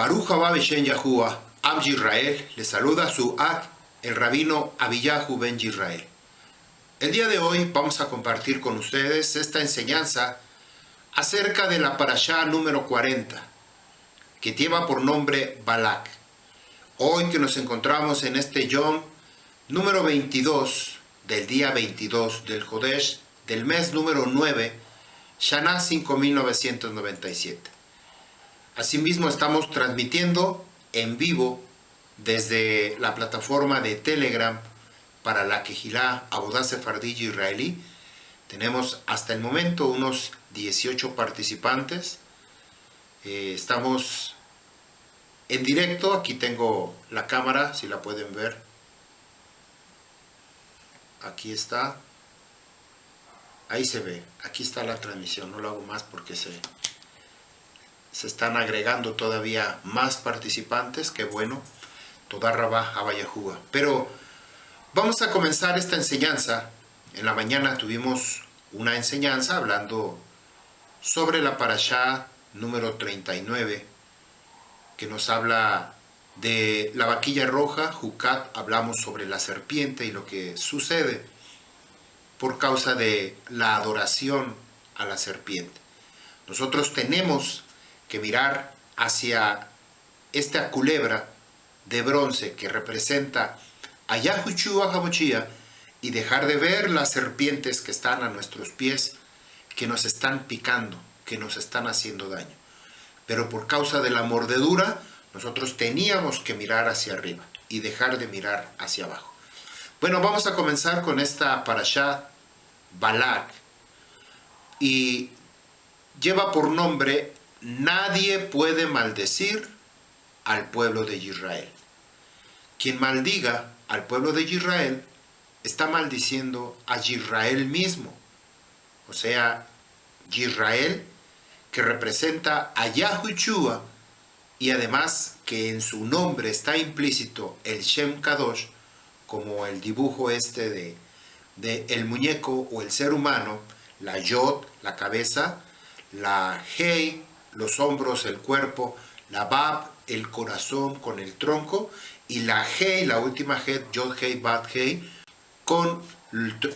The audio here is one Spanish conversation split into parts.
Baruch haba Beshem Yahuwah, Am Yisrael, le saluda su Ag, el rabino Abiyahu ben Yisrael. El día de hoy vamos a compartir con ustedes esta enseñanza acerca de la parashá número 40, que lleva por nombre Balak. Hoy que nos encontramos en este Yom número 22, del día 22 del Jodesh, del mes número 9, Shana 5997. Asimismo estamos transmitiendo en vivo desde la plataforma de Telegram para la Kehilá Abodá Sefardí Israelí. Tenemos hasta el momento unos 18 participantes. Estamos en directo. Aquí tengo la cámara, si la pueden ver. Aquí está. Ahí se ve. Aquí está la transmisión. No lo hago más porque se están agregando todavía más participantes. Qué bueno. Toda Rabá Abba Yahuwah. Pero vamos a comenzar esta enseñanza. En la mañana tuvimos una enseñanza hablando sobre la parashá número 39, que nos habla de la vaquilla roja, Jucat. Hablamos sobre la serpiente y lo que sucede por causa de la adoración a la serpiente. Nosotros tenemos que mirar hacia esta culebra de bronce que representa a Yahushua HaMashiach y dejar de ver las serpientes que están a nuestros pies, que nos están picando, que nos están haciendo daño. Pero por causa de la mordedura, nosotros teníamos que mirar hacia arriba y dejar de mirar hacia abajo. Bueno, vamos a comenzar con esta parashá Balak, y lleva por nombre: nadie puede maldecir al pueblo de Israel. Quien maldiga al pueblo de Israel está maldiciendo a Israel mismo. O sea, Israel, que representa a Yahushua, y además que en su nombre está implícito el Shem Kadosh, como el dibujo este de el muñeco o el ser humano, la Yod, la cabeza, la Hei, los hombros, el cuerpo, la Bab, el corazón con el tronco, y la Hei, la última Hei, Yod Hei, Bab Hei, con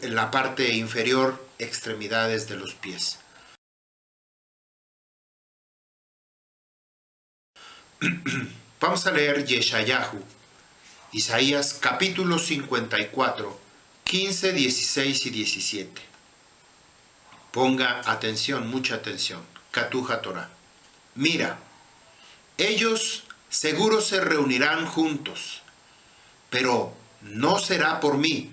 la parte inferior, extremidades de los pies. Vamos a leer Yeshayahu, Isaías capítulo 54, 15, 16 y 17. Ponga atención, mucha atención. Katuja Torah. Mira, ellos seguro se reunirán juntos, pero no será por mí.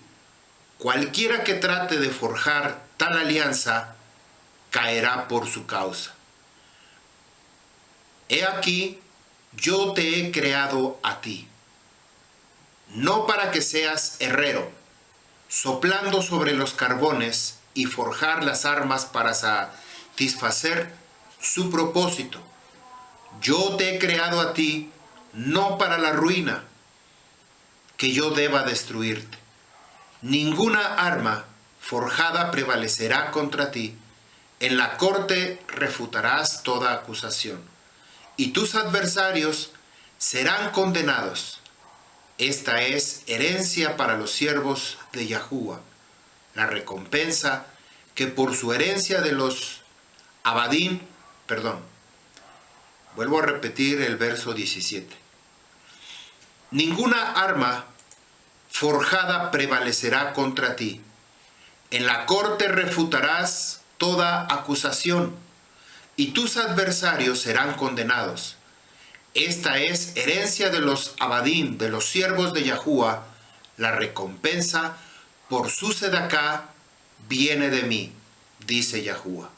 Cualquiera que trate de forjar tal alianza caerá por su causa. He aquí, yo te he creado a ti, no para que seas herrero, soplando sobre los carbones y forjar las armas para satisfacer su propósito. Yo te he creado a ti no para la ruina, que yo deba destruirte. Ninguna arma forjada prevalecerá contra ti. En la corte refutarás toda acusación, y tus adversarios serán condenados. Esta es herencia para los siervos de Yahuwah, la recompensa que por su herencia de los Abadín, vuelvo a repetir el verso 17. Ninguna arma forjada prevalecerá contra ti. En la corte refutarás toda acusación, y tus adversarios serán condenados. Esta es herencia de los Abadín, de los siervos de Yahuwah, la recompensa por su sedaká viene de mí, dice Yahuwah.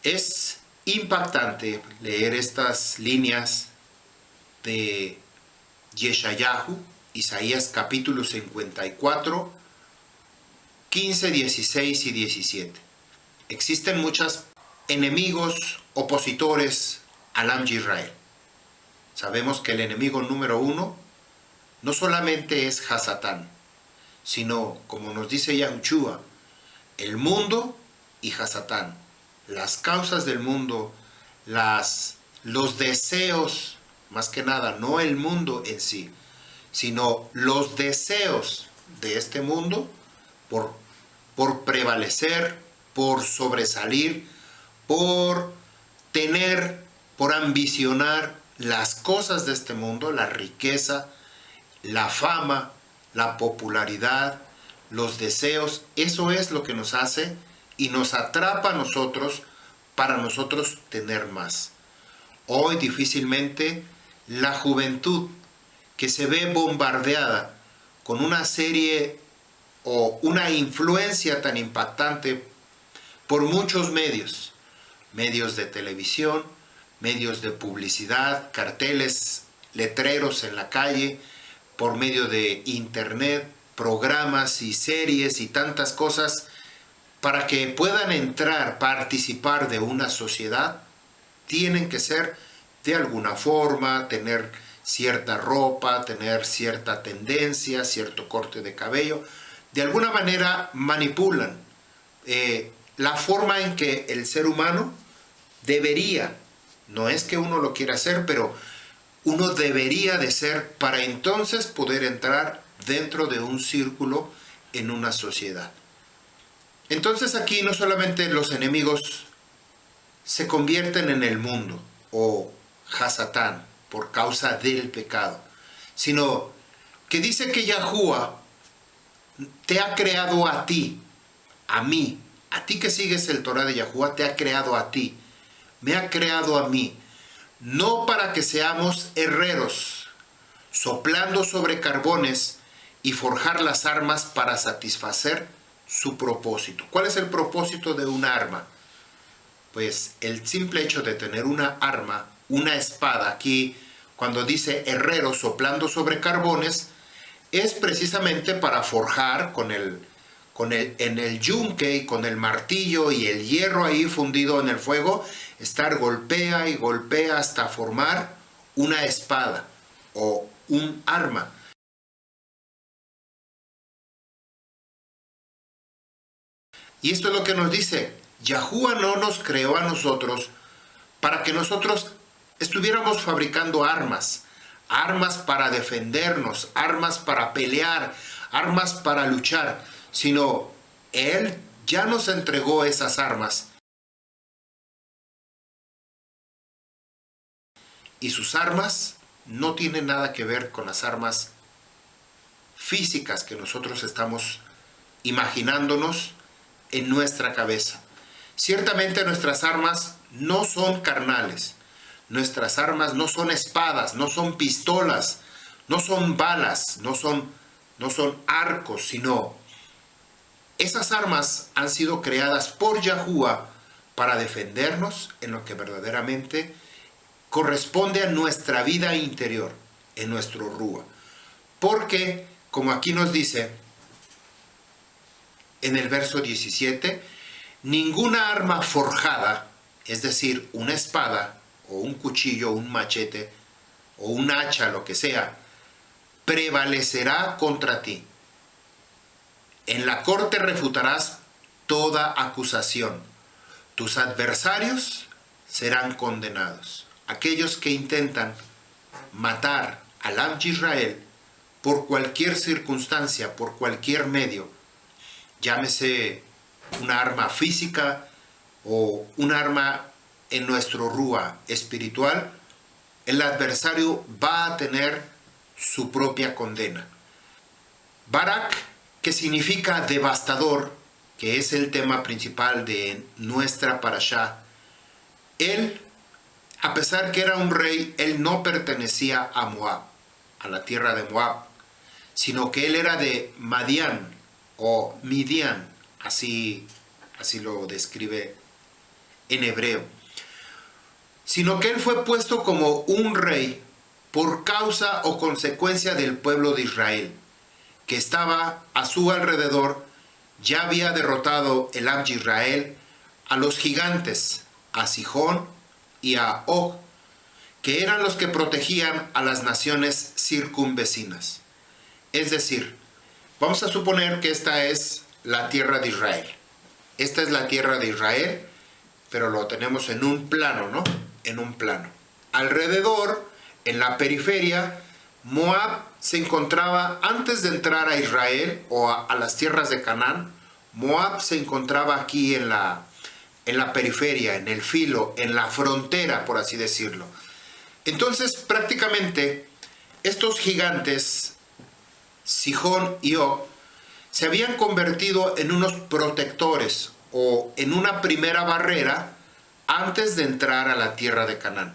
Es impactante leer estas líneas de Yeshayahu, Isaías capítulo 54, 15, 16 y 17. Existen muchos enemigos, opositores al Am Yisrael. Sabemos que el enemigo número uno no solamente es Hasatán, sino, como nos dice Yahushua, el mundo y Hasatán, las causas del mundo, las los deseos, más que nada, no el mundo en sí, sino los deseos de este mundo por prevalecer, por sobresalir, por tener, por ambicionar las cosas de este mundo, la riqueza, la fama, la popularidad, los deseos. Eso es lo que nos hace y nos atrapa a nosotros para nosotros tener más. Hoy difícilmente la juventud que se ve bombardeada con una serie o una influencia tan impactante por muchos medios, medios de televisión, medios de publicidad, carteles, letreros en la calle, por medio de internet, programas y series y tantas cosas, para que puedan entrar, participar de una sociedad, tienen que ser de alguna forma, tener cierta ropa, tener cierta tendencia, cierto corte de cabello. De alguna manera manipulan la forma en que el ser humano debería, no es que uno lo quiera hacer, pero uno debería de ser para entonces poder entrar dentro de un círculo en una sociedad. Entonces aquí no solamente los enemigos se convierten en el mundo o Hasatán por causa del pecado, sino que dice que Yahuwah te ha creado a ti, a mí, a ti que sigues el Torah de Yahuwah, te ha creado a ti, me ha creado a mí, no para que seamos herreros, soplando sobre carbones y forjar las armas para satisfacer su propósito. ¿Cuál es el propósito de un arma? Pues el simple hecho de tener una arma, una espada, aquí cuando dice herrero soplando sobre carbones, es precisamente para forjar en el yunque y con el martillo y el hierro ahí fundido en el fuego, estar golpea y golpea hasta formar una espada o un arma. Y esto es lo que nos dice, Yahuwah no nos creó a nosotros para que nosotros estuviéramos fabricando armas, armas para defendernos, armas para pelear, armas para luchar, sino Él ya nos entregó esas armas. Y sus armas no tienen nada que ver con las armas físicas que nosotros estamos imaginándonos en nuestra cabeza. Ciertamente nuestras armas no son carnales. Nuestras armas no son espadas, no son pistolas, no son balas, no son arcos, sino esas armas han sido creadas por Yahuwah para defendernos en lo que verdaderamente corresponde a nuestra vida interior, en nuestro Rúa. Porque, como aquí nos dice en el verso 17, ninguna arma forjada, es decir, una espada, o un cuchillo, un machete, o un hacha, lo que sea, prevalecerá contra ti. En la corte refutarás toda acusación. Tus adversarios serán condenados. Aquellos que intentan matar al Am de Israel por cualquier circunstancia, por cualquier medio, llámese una arma física o un arma en nuestro Rúa espiritual, el adversario va a tener su propia condena. Barak, que significa devastador, que es el tema principal de nuestra parashá, él, a pesar que era un rey, él no pertenecía a Moab, a la tierra de Moab, sino que él era de Madián o Midian, así lo describe en hebreo, sino que él fue puesto como un rey por causa o consecuencia del pueblo de Israel, que estaba a su alrededor. Ya había derrotado el Am de Israel a los gigantes, a Sihón y a Og, que eran los que protegían a las naciones circunvecinas. Es decir, vamos a suponer que esta es la tierra de Israel. Esta es la tierra de Israel, pero lo tenemos en un plano, ¿no? En un plano. alrededor, en la periferia, Moab se encontraba, antes de entrar a Israel o a las tierras de Canaán, Moab se encontraba aquí en la periferia, en el filo, en la frontera, por así decirlo. Entonces, prácticamente, estos gigantes, Sihón y Og, se habían convertido en unos protectores o en una primera barrera antes de entrar a la tierra de Canaán.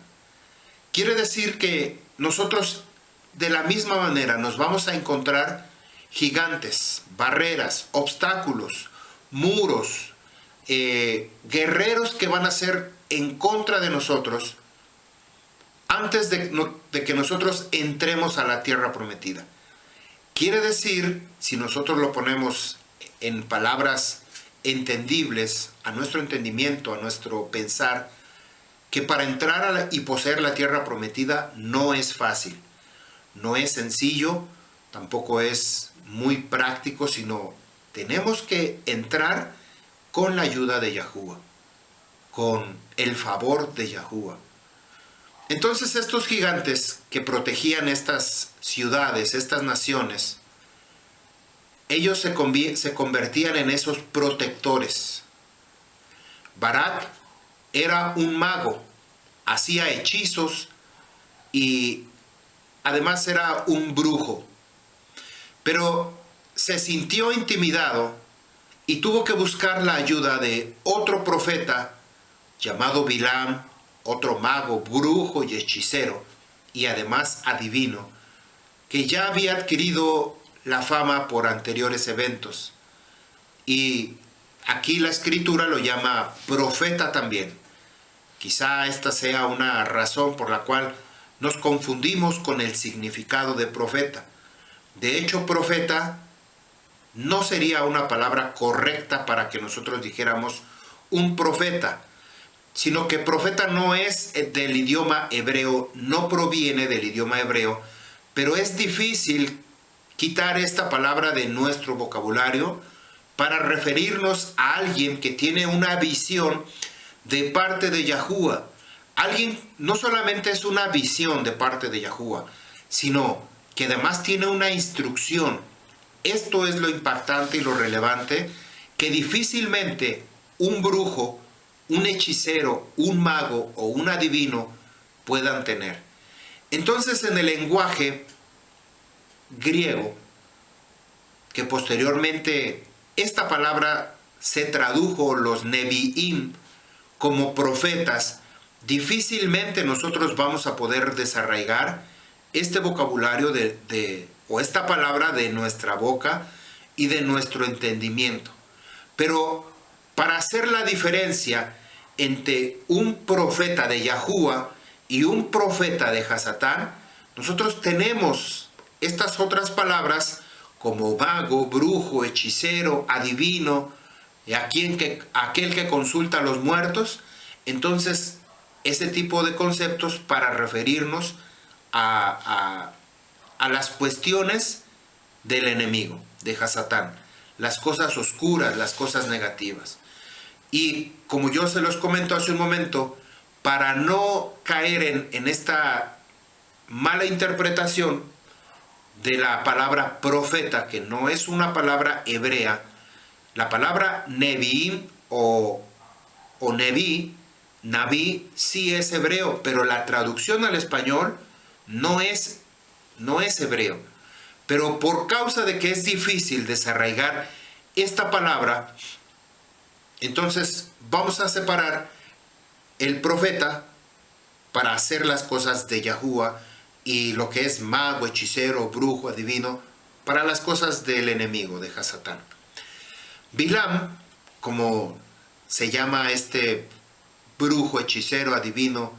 Quiere decir que nosotros de la misma manera nos vamos a encontrar gigantes, barreras, obstáculos, muros, guerreros que van a ser en contra de nosotros antes de que nosotros entremos a la tierra prometida. Quiere decir, si nosotros lo ponemos en palabras entendibles a nuestro entendimiento, a nuestro pensar, que para entrar y poseer la tierra prometida no es fácil, no es sencillo, tampoco es muy práctico, sino tenemos que entrar con la ayuda de Yahuwah, con el favor de Yahuwah. Entonces estos gigantes que protegían estas ciudades, estas naciones, ellos se convertían en esos protectores. Barak era un mago, hacía hechizos y además era un brujo. Pero se sintió intimidado y tuvo que buscar la ayuda de otro profeta llamado Bilam, otro mago, brujo y hechicero, y además adivino, que ya había adquirido la fama por anteriores eventos. Y aquí la escritura lo llama profeta también. Quizá esta sea una razón por la cual nos confundimos con el significado de profeta. De hecho, profeta no sería una palabra correcta para que nosotros dijéramos un profeta, sino que profeta no es del idioma hebreo, no proviene del idioma hebreo, pero es difícil quitar esta palabra de nuestro vocabulario para referirnos a alguien que tiene una visión de parte de Yahuwah. Alguien no solamente es una visión de parte de Yahuwah, sino que además tiene una instrucción. Esto es lo impactante y lo relevante, que difícilmente un brujo, un hechicero, un mago o un adivino puedan tener. Entonces, en el lenguaje griego, que posteriormente esta palabra se tradujo, los neviim, como profetas, difícilmente nosotros vamos a poder desarraigar este vocabulario o esta palabra de nuestra boca y de nuestro entendimiento. Pero para hacer la diferencia entre un profeta de Yahuwah y un profeta de Hasatán, nosotros tenemos estas otras palabras como mago, brujo, hechicero, adivino, aquel que consulta a los muertos. Entonces, ese tipo de conceptos para referirnos a las cuestiones del enemigo, de Hasatán, las cosas oscuras, las cosas negativas. Y como yo se los comento hace un momento, para no caer en esta mala interpretación de la palabra profeta, que no es una palabra hebrea, la palabra neviim o neví, naví, sí es hebreo, pero la traducción al español no es hebreo. Pero por causa de que es difícil desarraigar esta palabra, entonces vamos a separar el profeta para hacer las cosas de Yahuwah y lo que es mago, hechicero, brujo, adivino, para las cosas del enemigo, de Hasatán. Bilam, como se llama este brujo, hechicero, adivino,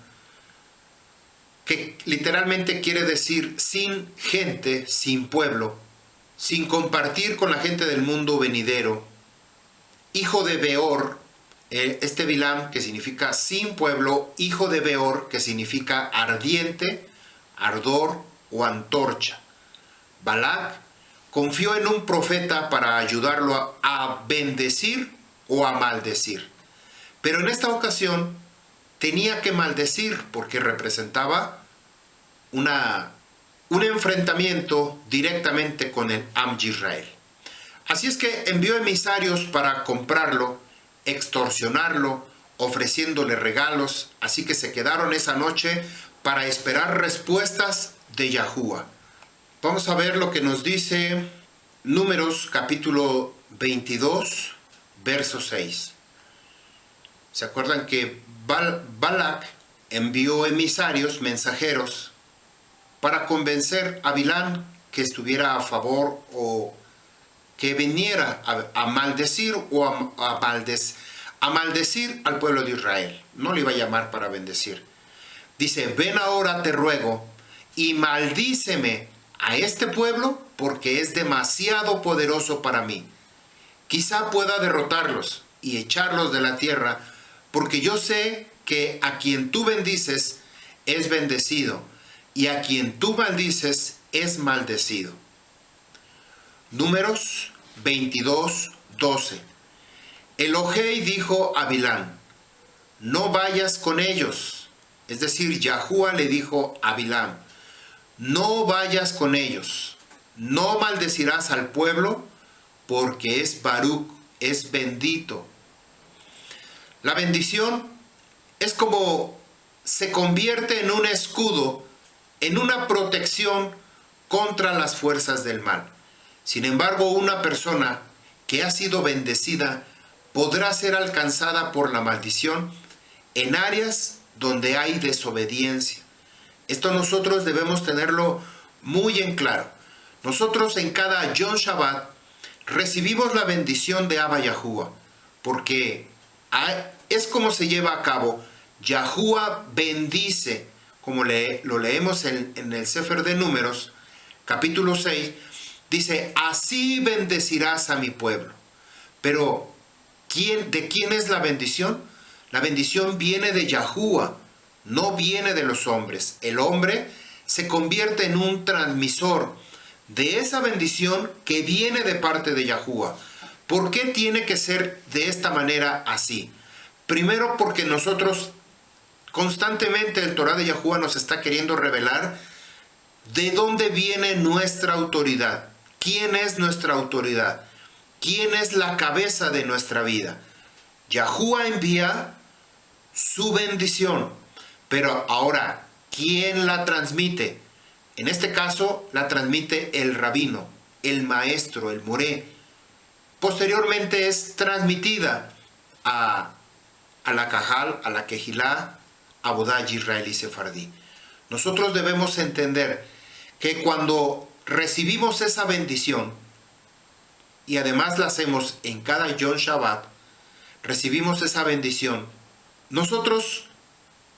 que literalmente quiere decir sin gente, sin pueblo, sin compartir con la gente del mundo venidero, hijo de Beor, este Bilam que significa sin pueblo, hijo de Beor que significa ardiente, ardor o antorcha. Balac confió en un profeta para ayudarlo a bendecir o a maldecir. Pero en esta ocasión tenía que maldecir porque representaba un enfrentamiento directamente con el Am Yisrael. Así es que envió emisarios para comprarlo, extorsionarlo, ofreciéndole regalos, así que se quedaron esa noche para esperar respuestas de Yahuwah. Vamos a ver lo que nos dice Números capítulo 22, verso 6. ¿Se acuerdan que Balac envió emisarios, mensajeros, para convencer a Bilán que estuviera a favor o que viniera a maldecir o a maldecir al pueblo de Israel? No le iba a llamar para bendecir. Dice, ven ahora te ruego y maldíceme a este pueblo porque es demasiado poderoso para mí. Quizá pueda derrotarlos y echarlos de la tierra, porque yo sé que a quien tú bendices es bendecido y a quien tú maldices es maldecido. Números 22, 12. Elohei dijo a Bilán, no vayas con ellos. Es decir, Yahuwah le dijo a Bilán, no vayas con ellos, no maldecirás al pueblo, porque es Baruch, es bendito. La bendición es como se convierte en un escudo, en una protección contra las fuerzas del mal. Sin embargo, una persona que ha sido bendecida podrá ser alcanzada por la maldición en áreas donde hay desobediencia. Esto nosotros debemos tenerlo muy en claro. Nosotros en cada Yom Shabbat recibimos la bendición de Abba Yahuwah, porque es como se lleva a cabo. Yahuwah bendice, como lo leemos en el Sefer de Números, capítulo 6, dice, así bendecirás a mi pueblo. Pero, ¿de quién es la bendición? La bendición viene de Yahuwah, no viene de los hombres. El hombre se convierte en un transmisor de esa bendición que viene de parte de Yahuwah. ¿Por qué tiene que ser de esta manera así? Primero, porque nosotros constantemente el Torah de Yahuwah nos está queriendo revelar de dónde viene nuestra autoridad. ¿Quién es nuestra autoridad? ¿Quién es la cabeza de nuestra vida? Yahuwah envía su bendición, pero ahora, ¿quién la transmite? En este caso, la transmite el rabino, el maestro, el moré. Posteriormente es transmitida a la Cajal, a la Kehilá, a Abodá, Israel y Sefardí. Nosotros debemos entender que cuando recibimos esa bendición, y además la hacemos en cada Yom Shabbat, recibimos esa bendición, nosotros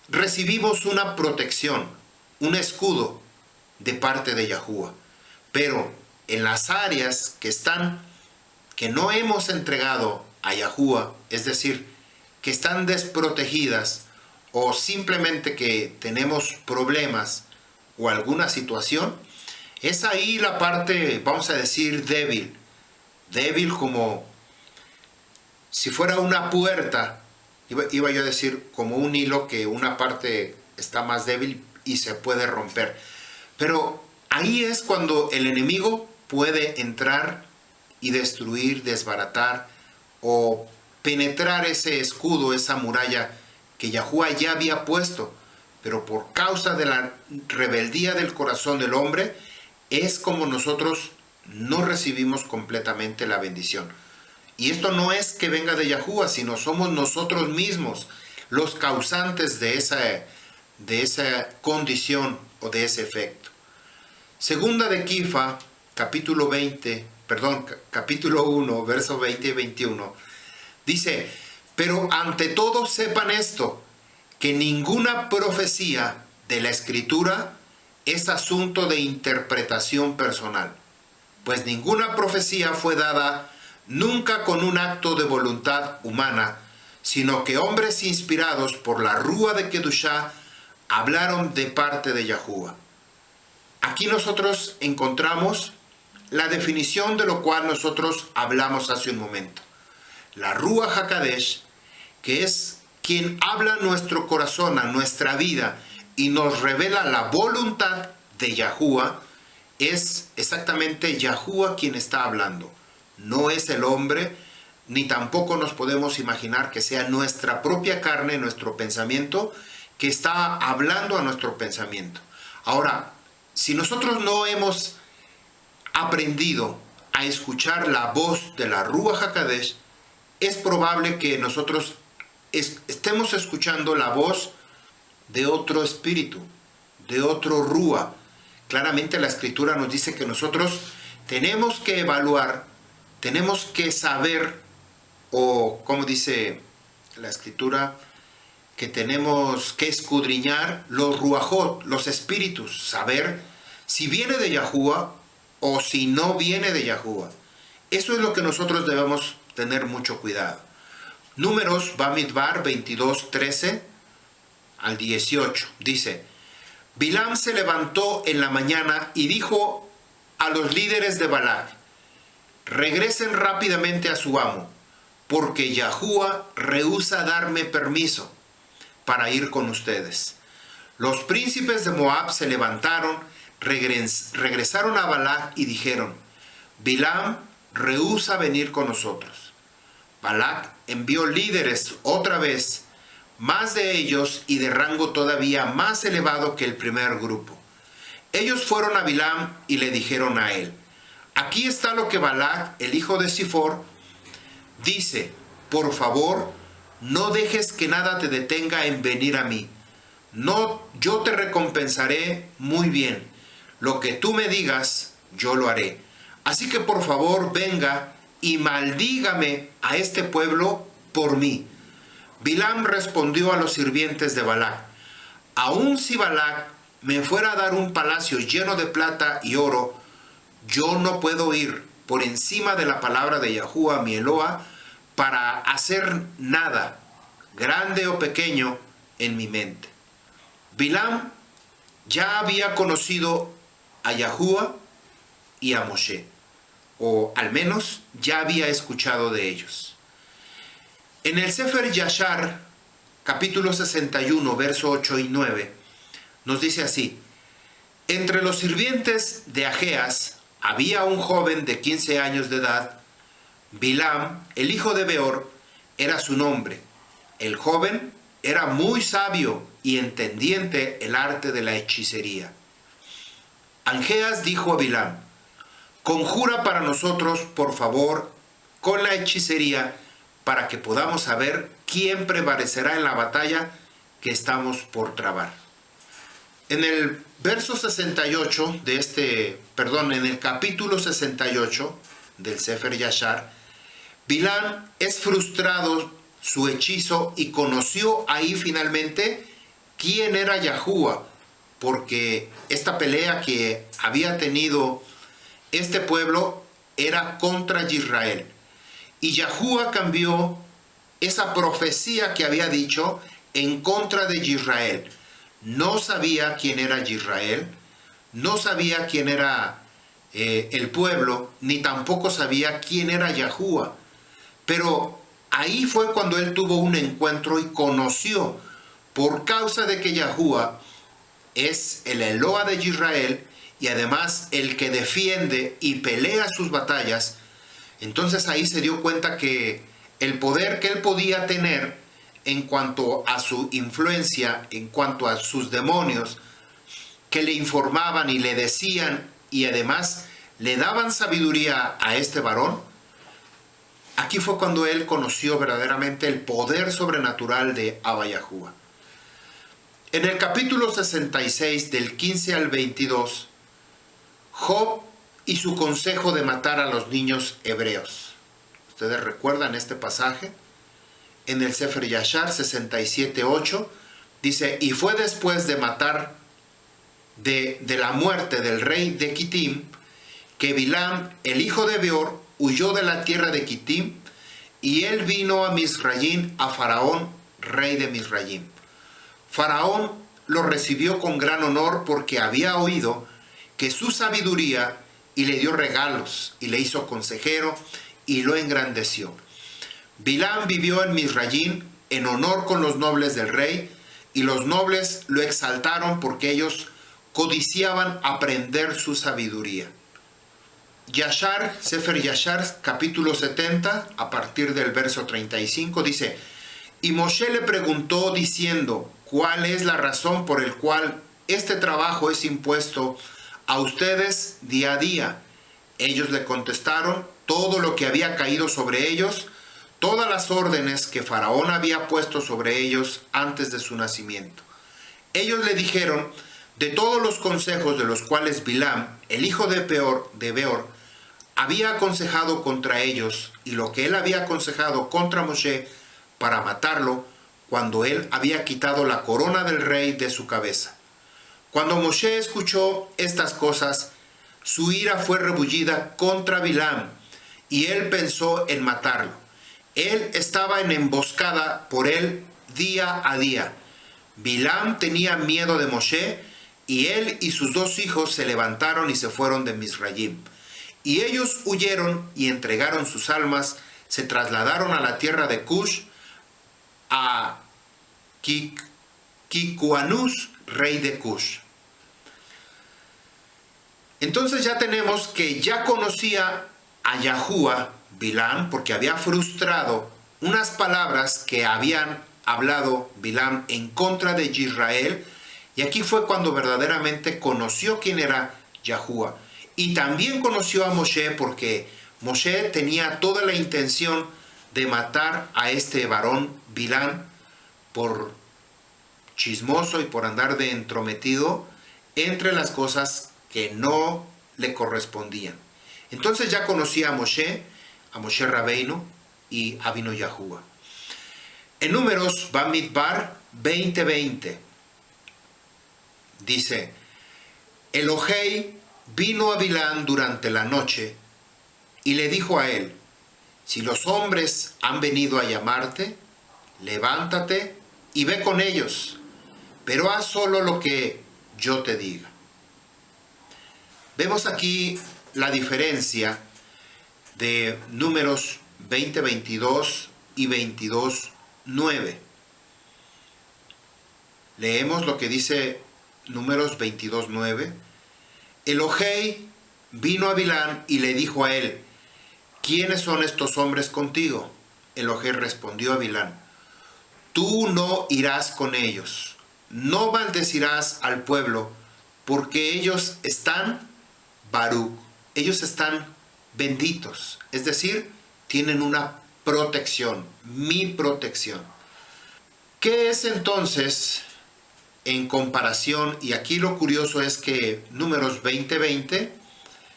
recibimos una protección, un escudo de parte de Yahuwah. Pero en las áreas que no hemos entregado a Yahuwah, es decir, que están desprotegidas o simplemente que tenemos problemas o alguna situación, es ahí la parte, vamos a decir, débil como si fuera una puerta, iba yo a decir como un hilo que una parte está más débil y se puede romper. Pero ahí es cuando el enemigo puede entrar y destruir, desbaratar o penetrar ese escudo, esa muralla que Yahuwah ya había puesto. Pero por causa de la rebeldía del corazón del hombre, es como nosotros no recibimos completamente la bendición. Y esto no es que venga de Yahuwah, sino somos nosotros mismos los causantes de esa condición o de ese efecto. Segunda de Kifa, capítulo 1, versos 20 y 21, dice, pero ante todo sepan esto, que ninguna profecía de la Escritura es asunto de interpretación personal, pues ninguna profecía fue dada nunca con un acto de voluntad humana, sino que hombres inspirados por la Rúa de Kedushá hablaron de parte de Yahuwah. Aquí nosotros encontramos la definición de lo cual nosotros hablamos hace un momento. La Rúa HaKadosh, que es quien habla a nuestro corazón, a nuestra vida, y nos revela la voluntad de Yahuwah, es exactamente Yahuwah quien está hablando. No es el hombre, ni tampoco nos podemos imaginar que sea nuestra propia carne, nuestro pensamiento, que está hablando a nuestro pensamiento. Ahora, si nosotros no hemos aprendido a escuchar la voz de la Ruach HaKodesh, es probable que nosotros estemos escuchando la voz de otro espíritu, de otro Ruach. Claramente la Escritura nos dice que nosotros tenemos que evaluar, tenemos que saber, o como dice la Escritura, que tenemos que escudriñar los ruajot, los espíritus, saber si viene de Yahuwah o si no viene de Yahuwah. Eso es lo que nosotros debemos tener mucho cuidado. Números Bamidbar 22, 13 al 18, dice: Bilam se levantó en la mañana y dijo a los líderes de Balac: regresen rápidamente a su amo, porque Yahuwah rehúsa darme permiso para ir con ustedes. Los príncipes de Moab se levantaron, regresaron a Balac y dijeron: Bilam rehúsa venir con nosotros. Balac envió líderes otra vez, más de ellos y de rango todavía más elevado que el primer grupo. Ellos fueron a Bilam y le dijeron a él: aquí está lo que Balac, el hijo de Zifor, dice: por favor, no dejes que nada te detenga en venir a mí. No, yo te recompensaré muy bien. Lo que tú me digas, yo lo haré. Así que por favor, venga y maldígame a este pueblo por mí. Bilam respondió a los sirvientes de Balac: aun si Balac me fuera a dar un palacio lleno de plata y oro, yo no puedo ir por encima de la palabra de Yahuwah mi Eloah para hacer nada, grande o pequeño, en mi mente. Bilam ya había conocido a Yahuwah y a Moshe, o al menos ya había escuchado de ellos. En el Sefer Yashar, capítulo 61, verso 8 y 9, nos dice así: entre los sirvientes de Ageas había un joven de 15 años de edad. Bilam, el hijo de Beor, era su nombre. El joven era muy sabio y entendiente el arte de la hechicería. Ageas dijo a Bilam: conjura para nosotros, por favor, con la hechicería, para que podamos saber quién prevalecerá en la batalla que estamos por trabar. En el verso 68 en el capítulo 68 del Sefer Yashar, Bilam es frustrado su hechizo y conoció ahí finalmente quién era Yahuwah, porque esta pelea que había tenido este pueblo era contra Israel. Y Yahuwah cambió esa profecía que había dicho en contra de Israel. No sabía quién era Israel, no sabía quién era el pueblo, ni tampoco sabía quién era Yahuwah. Pero ahí fue cuando él tuvo un encuentro y conoció, por causa de que Yahuwah es el Eloah de Israel y además el que defiende y pelea sus batallas. Entonces ahí se dio cuenta que el poder que él podía tener en cuanto a su influencia, en cuanto a sus demonios, que le informaban y le decían y además le daban sabiduría a este varón, aquí fue cuando él conoció verdaderamente el poder sobrenatural de Abba Yahuwah. En el capítulo 66, del 15 al 22, Job y su consejo de matar a los niños hebreos. ¿Ustedes recuerdan este pasaje? En el Sefer Yashar 67:8 dice: y fue después de matar de la muerte del rey de Kitim, que Bilam, el hijo de Beor, huyó de la tierra de Kitim, y él vino a Misrayim, a Faraón, rey de Misrayim. Faraón lo recibió con gran honor porque había oído que su sabiduría, y le dio regalos, y le hizo consejero, y lo engrandeció. Bilam vivió en Misrayim en honor con los nobles del rey, y los nobles lo exaltaron porque ellos codiciaban aprender su sabiduría. Yashar, Sefer Yashar, capítulo 70, a partir del verso 35, dice: y Moshe le preguntó diciendo: ¿cuál es la razón por el cual este trabajo es impuesto a ustedes día a día? Ellos le contestaron todo lo que había caído sobre ellos, todas las órdenes que Faraón había puesto sobre ellos antes de su nacimiento. Ellos le dijeron de todos los consejos de los cuales Bilam, el hijo de Beor, había aconsejado contra ellos, y lo que él había aconsejado contra Moshe para matarlo, cuando él había quitado la corona del rey de su cabeza. Cuando Moshe escuchó estas cosas, su ira fue rebullida contra Bilam, y él pensó en matarlo. Él estaba en emboscada por él día a día. Bilam tenía miedo de Moshe, y él y sus 2 hijos se levantaron y se fueron de Misrayim. Y ellos huyeron y entregaron sus almas, se trasladaron a la tierra de Cush, a Kikuanus, rey de Cush. Entonces ya tenemos que ya conocía a Yahuá, Bilam, porque había frustrado unas palabras que habían hablado Bilam en contra de Israel, y aquí fue cuando verdaderamente conoció quién era Yahuá. Y también conoció a Moshe, porque Moshe tenía toda la intención de matar a este varón Bilam por chismoso y por andar de entrometido entre las cosas que no le correspondían. Entonces ya conocía a Moshe Rabbeinu, y vino Yahuá. En Números Bamidbar 20:20 dice: Elohei vino a Bilam durante la noche y le dijo a él: si los hombres han venido a llamarte, levántate y ve con ellos, pero haz solo lo que yo te diga. Vemos aquí la diferencia de Números 20:22 y 22:9. Leemos lo que dice Números 22:9. Elohei vino a Bilam y le dijo a él: ¿quiénes son estos hombres contigo? Elohei respondió a Bilam: tú no irás con ellos, no maldecirás al pueblo, porque ellos están Baruch, ellos están benditos, es decir, tienen una protección, mi protección. ¿Qué es entonces en comparación? Y aquí lo curioso es que Números 20:20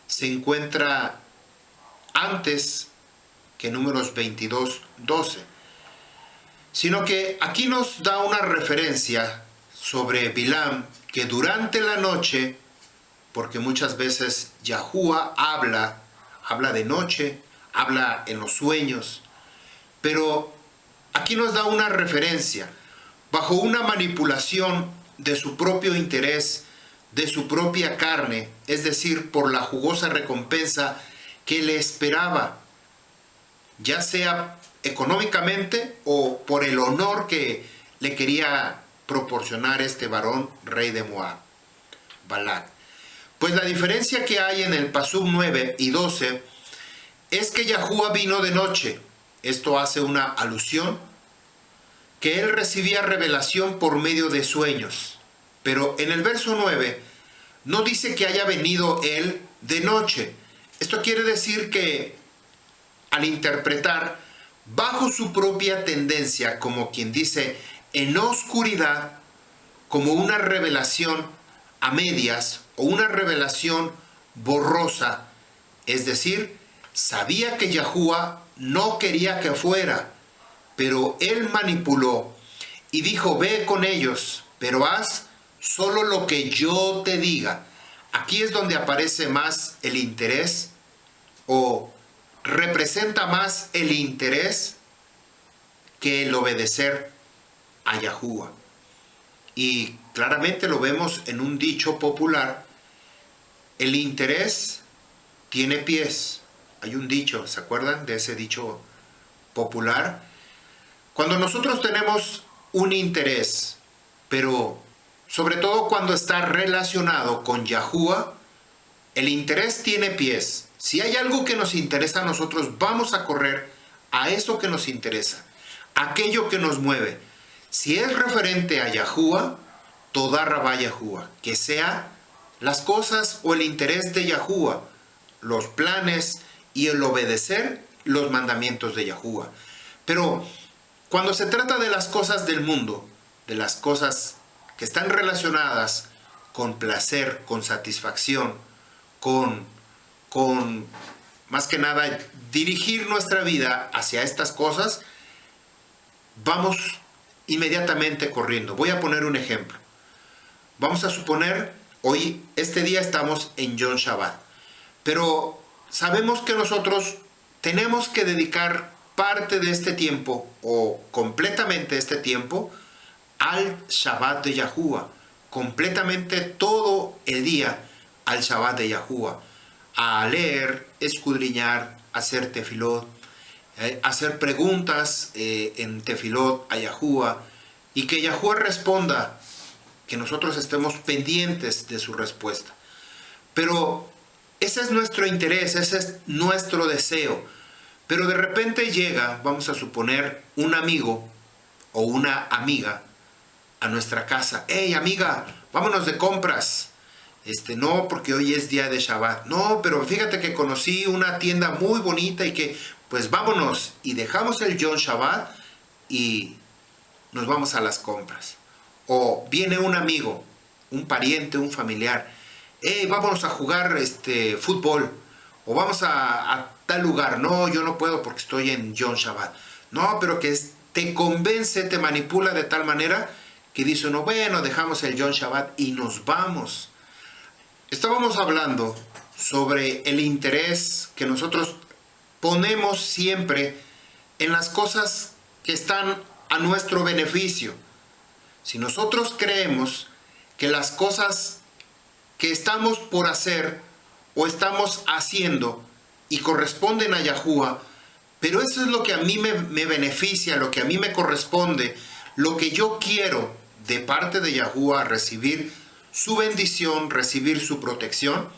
se encuentra antes que Números 22:12, sino que aquí nos da una referencia sobre Bilam, que durante la noche, porque muchas veces Yahuá habla de noche, habla en los sueños, pero aquí nos da una referencia, bajo una manipulación de su propio interés, de su propia carne, es decir, por la jugosa recompensa que le esperaba, ya sea económicamente o por el honor que le quería proporcionar este varón, rey de Moab, Balac. Pues la diferencia que hay en el Pasuk 9 y 12 es que Yahuá vino de noche. Esto hace una alusión que él recibía revelación por medio de sueños. Pero en el verso 9 no dice que haya venido él de noche. Esto quiere decir que al interpretar bajo su propia tendencia, como quien dice en oscuridad, como una revelación a medias o una revelación borrosa, es decir, sabía que Yahuá no quería que fuera, pero él manipuló y dijo: ve con ellos, pero haz solo lo que yo te diga. Aquí es donde aparece más el interés, o representa más el interés que el obedecer a Yahuá. Y claramente lo vemos en un dicho popular: el interés tiene pies. Hay un dicho, ¿se acuerdan de ese dicho popular? Cuando nosotros tenemos un interés, pero sobre todo cuando está relacionado con Yahuwah, el interés tiene pies. Si hay algo que nos interesa a nosotros, vamos a correr a eso que nos interesa, aquello que nos mueve. Si es referente a Yahuwah, toda Rabá Yahuwah, que sea las cosas o el interés de Yahuwah, los planes y el obedecer los mandamientos de Yahuwah. Pero cuando se trata de las cosas del mundo, de las cosas que están relacionadas con placer, con satisfacción, con más que nada dirigir nuestra vida hacia estas cosas, vamos inmediatamente corriendo. Voy a poner un ejemplo. Vamos a suponer, hoy, este día estamos en Yom Shabbat, pero sabemos que nosotros tenemos que dedicar parte de este tiempo, o completamente este tiempo, al Shabbat de Yahuwah, completamente todo el día al Shabbat de Yahuwah, a leer, escudriñar, hacer tefilot, hacer preguntas en tefilot a Yahuwah, y que Yahuwah responda, que nosotros estemos pendientes de su respuesta. Pero ese es nuestro interés, ese es nuestro deseo. Pero de repente llega, vamos a suponer, un amigo o una amiga a nuestra casa. ¡Hey, amiga, vámonos de compras! No, porque hoy es día de Shabbat. No, pero fíjate que conocí una tienda muy bonita y que, pues vámonos. Y dejamos el Yom Shabbat y nos vamos a las compras. O viene un amigo, un pariente, un familiar. ¡Hey, vámonos a jugar fútbol! O vamos a tal lugar. No, yo no puedo porque estoy en Yom Shabbat. No, pero que te convence, te manipula de tal manera que dice uno, bueno, dejamos el Yom Shabbat y nos vamos. Estábamos hablando sobre el interés que nosotros ponemos siempre en las cosas que están a nuestro beneficio. Si nosotros creemos que las cosas que estamos por hacer o estamos haciendo y corresponden a Yahuwah, pero eso es lo que a mí me beneficia, lo que a mí me corresponde, lo que yo quiero de parte de Yahuwah, recibir su bendición, recibir su protección,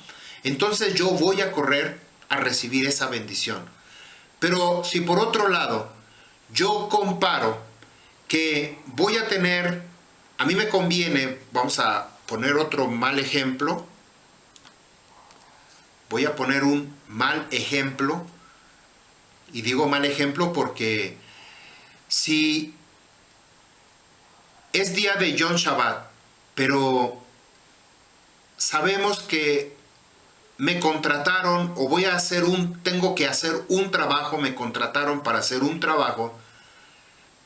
entonces yo voy a correr a recibir esa bendición. Pero si por otro lado yo comparo que voy a tener, a mí me conviene, vamos a poner otro mal ejemplo, voy a poner un mal ejemplo, y digo mal ejemplo porque si es día de Yom Shabbat, pero sabemos que me contrataron o tengo que hacer un trabajo, me contrataron para hacer un trabajo,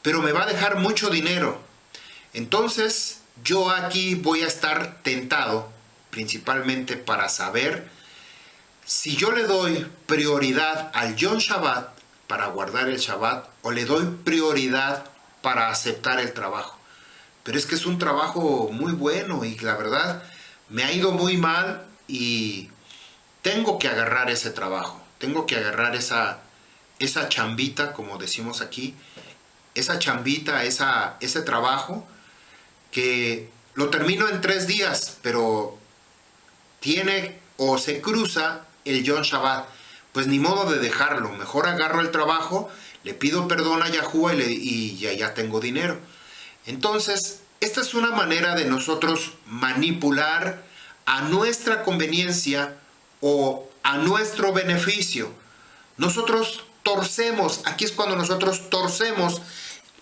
pero me va a dejar mucho dinero. Entonces yo aquí voy a estar tentado, principalmente para saber si yo le doy prioridad al Yom Shabbat para guardar el Shabbat o le doy prioridad para aceptar el trabajo. Pero es que es un trabajo muy bueno y la verdad me ha ido muy mal y tengo que agarrar ese trabajo, tengo que agarrar esa chambita, como decimos aquí, esa chambita, ese trabajo que lo termino en 3 días, pero tiene o se cruza el Yom Shabbat, pues ni modo de dejarlo, mejor agarro el trabajo, le pido perdón a Yahuwah y ya tengo dinero. Entonces, esta es una manera de nosotros manipular a nuestra conveniencia o a nuestro beneficio. Nosotros torcemos, aquí es cuando nosotros torcemos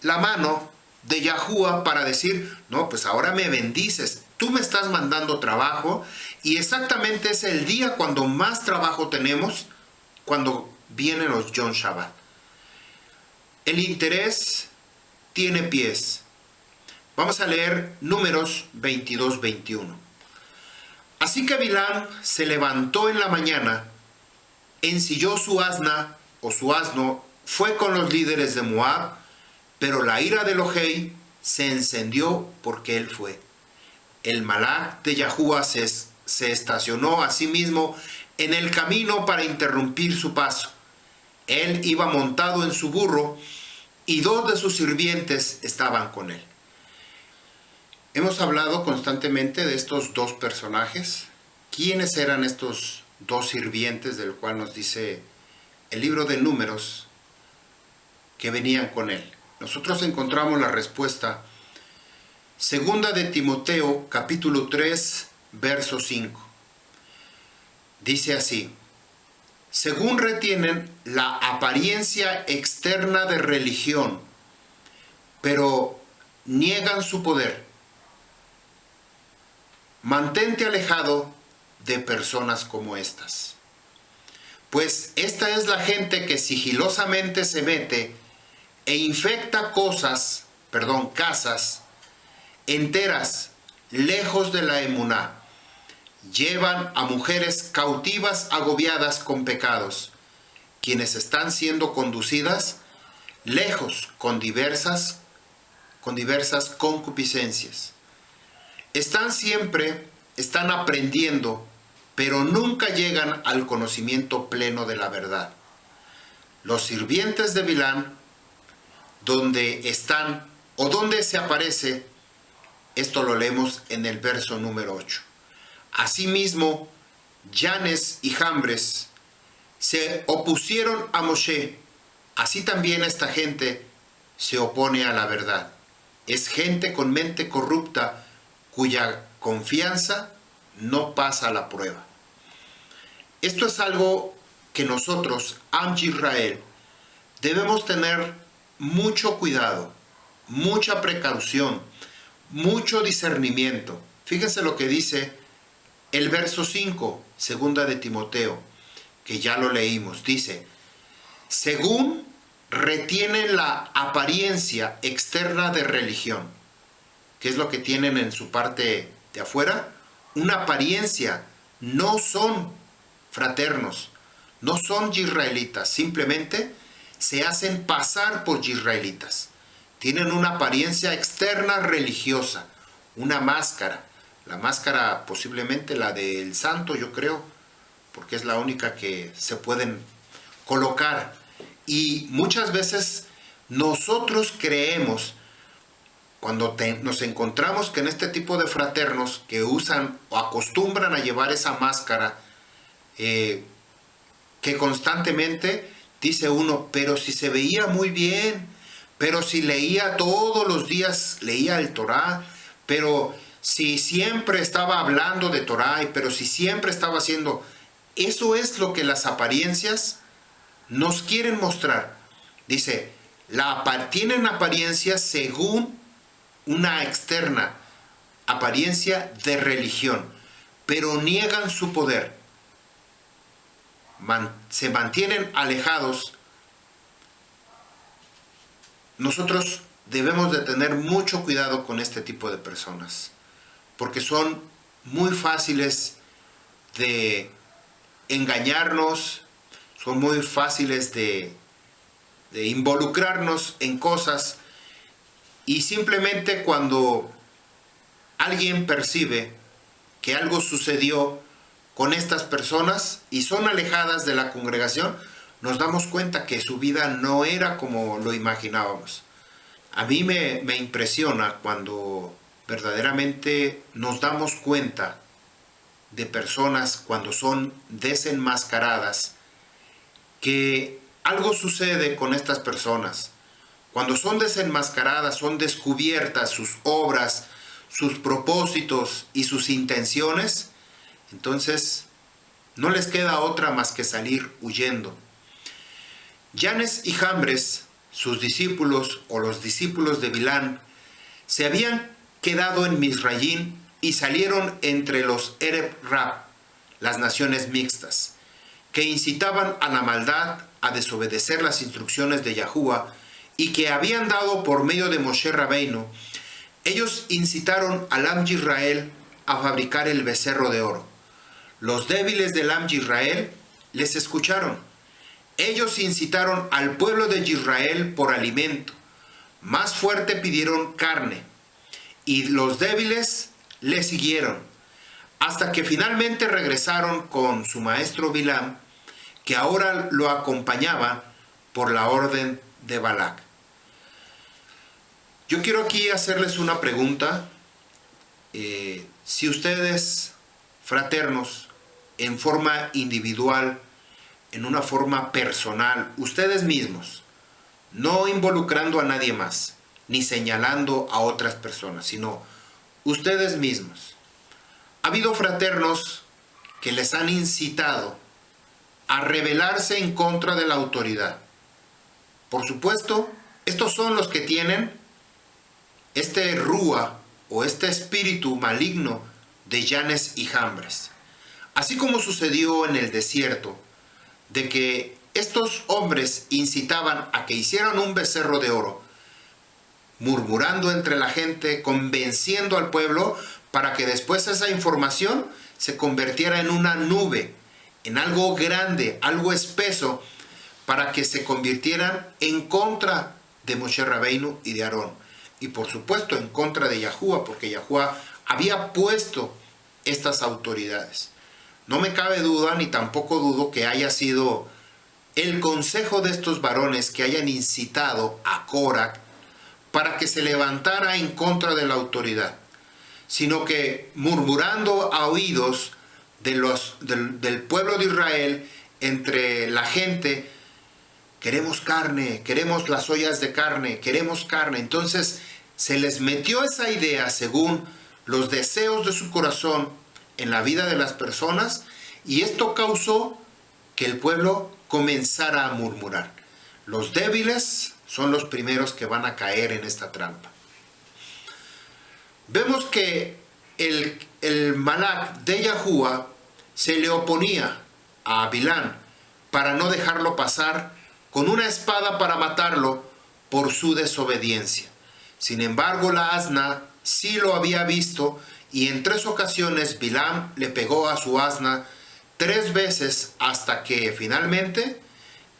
la mano de Yahuwah para decir, no, pues ahora me bendices, tú me estás mandando trabajo y exactamente es el día cuando más trabajo tenemos, cuando vienen los Yom Shabbat. El interés tiene pies. Vamos a leer Números 22-21. Así que Bilán se levantó en la mañana, ensilló su asna o su asno, fue con los líderes de Moab, pero la ira de Elohei se encendió porque él fue. El malach de Yahuwah se estacionó a sí mismo en el camino para interrumpir su paso. Él iba montado en su burro y 2 de sus sirvientes estaban con él. Hemos hablado constantemente de estos 2 personajes. ¿Quiénes eran estos 2 sirvientes del cual nos dice el libro de Números que venían con él? Nosotros encontramos la respuesta. Segunda de Timoteo, capítulo 3, verso 5. Dice así: según retienen la apariencia externa de religión, pero niegan su poder. Mantente alejado de personas como estas, pues esta es la gente que sigilosamente se mete e infecta casas enteras lejos de la emuná. Llevan a mujeres cautivas agobiadas con pecados, quienes están siendo conducidas lejos con diversas concupiscencias. Están aprendiendo, pero nunca llegan al conocimiento pleno de la verdad. Los sirvientes de Bilán, donde están o donde se aparece, esto lo leemos en el verso número 8. Asimismo, Yanes y Jambres se opusieron a Moshe. Así también esta gente se opone a la verdad. Es gente con mente corrupta cuya confianza no pasa la prueba. Esto es algo que nosotros, Am Yisrael, debemos tener mucho cuidado, mucha precaución, mucho discernimiento. Fíjense lo que dice el verso 5, segunda de Timoteo, que ya lo leímos. Dice: según retienen la apariencia externa de religión. ¿Qué es lo que tienen en su parte de afuera? Una apariencia. No son fraternos, no son israelitas, simplemente se hacen pasar por israelitas. Tienen una apariencia externa religiosa, una máscara. La máscara posiblemente la del santo, yo creo, porque es la única que se pueden colocar. Y muchas veces nosotros creemos, cuando nos encontramos que en este tipo de fraternos que usan o acostumbran a llevar esa máscara, que constantemente dice uno, pero si se veía muy bien, pero si leía todos los días, leía el Torá, pero si siempre estaba hablando de Torá, pero si siempre estaba haciendo, eso es lo que las apariencias nos quieren mostrar. Dice, tienen apariencia según una externa apariencia de religión, pero niegan su poder. Se mantienen alejados. Nosotros debemos de tener mucho cuidado con este tipo de personas, porque son muy fáciles de engañarnos, son muy fáciles de involucrarnos en cosas, y simplemente cuando alguien percibe que algo sucedió con estas personas y son alejadas de la congregación, nos damos cuenta que su vida no era como lo imaginábamos. A mí me impresiona cuando verdaderamente nos damos cuenta de personas cuando son desenmascaradas, que algo sucede con estas personas. Cuando son desenmascaradas, son descubiertas sus obras, sus propósitos y sus intenciones, entonces no les queda otra más que salir huyendo. Yanes y Jambres, sus discípulos o los discípulos de Bilán, se habían quedado en Misrayim y salieron entre los Ereb Rab, las naciones mixtas, que incitaban a la maldad, a desobedecer las instrucciones de Yahuwah y que habían dado por medio de Moshe Rabbeinu. Ellos incitaron al Am Yisrael a fabricar el becerro de oro. Los débiles del Am Yisrael les escucharon. Ellos incitaron al pueblo de Israel por alimento. Más fuerte pidieron carne. Y los débiles le siguieron. Hasta que finalmente regresaron con su maestro Bilam, que ahora lo acompañaba por la orden de Balac. Yo quiero aquí hacerles una pregunta. Si ustedes, fraternos, en forma individual, en una forma personal, ustedes mismos, no involucrando a nadie más, ni señalando a otras personas, sino ustedes mismos, ha habido fraternos que les han incitado a rebelarse en contra de la autoridad. Por supuesto, estos son los que tienen este rúa o este espíritu maligno de Yanes y Jambres. Así como sucedió en el desierto, de que estos hombres incitaban a que hicieran un becerro de oro, murmurando entre la gente, convenciendo al pueblo para que después esa información se convirtiera en una nube, en algo grande, algo espeso, para que se convirtieran en contra de Moshe Rabbeinu y de Aarón. Y por supuesto en contra de Yahuwah, porque Yahuwah había puesto estas autoridades. No me cabe duda, ni tampoco dudo que haya sido el consejo de estos varones que hayan incitado a Coraj para que se levantara en contra de la autoridad, sino que murmurando a oídos del pueblo de Israel, entre la gente, queremos carne, queremos las ollas de carne, queremos carne. Entonces se les metió esa idea según los deseos de su corazón en la vida de las personas, y esto causó que el pueblo comenzara a murmurar. Los débiles son los primeros que van a caer en esta trampa. Vemos que el Malak de Yahuwah se le oponía a Bilán para no dejarlo pasar, con una espada para matarlo por su desobediencia. Sin embargo, la asna sí lo había visto, y en 3 ocasiones Bilam le pegó a su asna 3 veces hasta que finalmente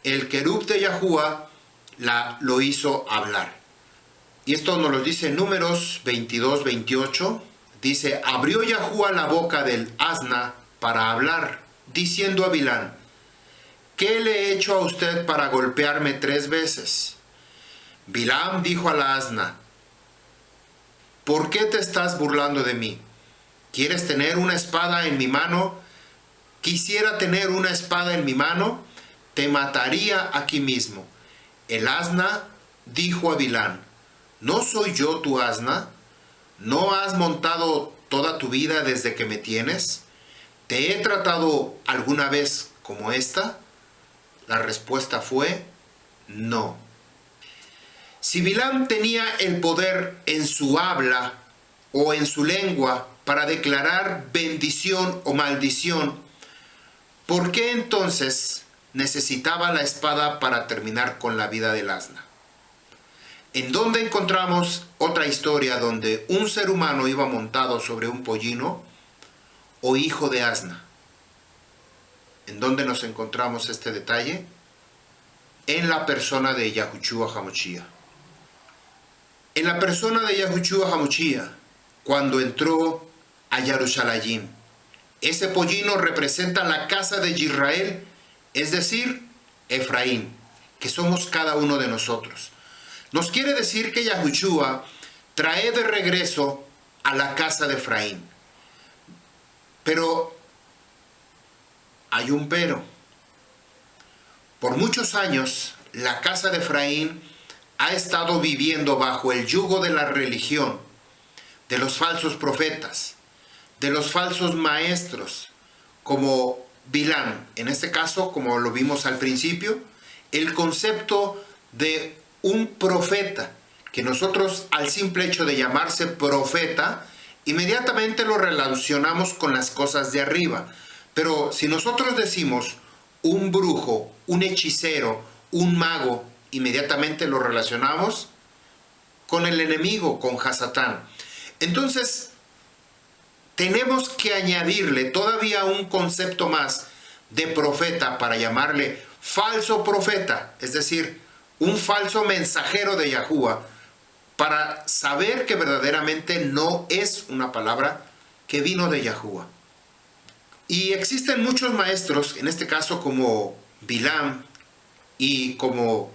el querub de Yahuwah lo hizo hablar. Y esto nos lo dice en Números 22-28. Dice: abrió Yahuwah la boca del asna para hablar, diciendo a Bilán: ¿qué le he hecho a usted para golpearme 3 veces? Bilam dijo a la asna: ¿por qué te estás burlando de mí? ¿Quieres tener una espada en mi mano? Quisiera tener una espada en mi mano, te mataría aquí mismo. El asna dijo a Bilán: ¿no soy yo tu asna? ¿No has montado toda tu vida desde que me tienes? ¿Te he tratado alguna vez como esta? La respuesta fue no. Si Bilam tenía el poder en su habla o en su lengua para declarar bendición o maldición, ¿por qué entonces necesitaba la espada para terminar con la vida del asna? ¿En dónde encontramos otra historia donde un ser humano iba montado sobre un pollino o hijo de asna? ¿En dónde nos encontramos este detalle? En la persona de Yahushua HaMashiach. En la persona de Yahushua HaMashiach, cuando entró a Jerusalén, ese pollino representa la casa de Israel, es decir, Efraín, que somos cada uno de nosotros. Nos quiere decir que Yahushua trae de regreso a la casa de Efraín. Pero hay un pero. Por muchos años, la casa de Efraín ha estado viviendo bajo el yugo de la religión, de los falsos profetas, de los falsos maestros, como Bilán. En este caso, como lo vimos al principio, el concepto de un profeta, que nosotros al simple hecho de llamarse profeta, inmediatamente lo relacionamos con las cosas de arriba. Pero si nosotros decimos un brujo, un hechicero, un mago, inmediatamente lo relacionamos con el enemigo, con Hasatán. Entonces, tenemos que añadirle todavía un concepto más de profeta para llamarle falso profeta, es decir, un falso mensajero de Yahuwah, para saber que verdaderamente no es una palabra que vino de Yahuwah. Y existen muchos maestros, en este caso como Bilam y como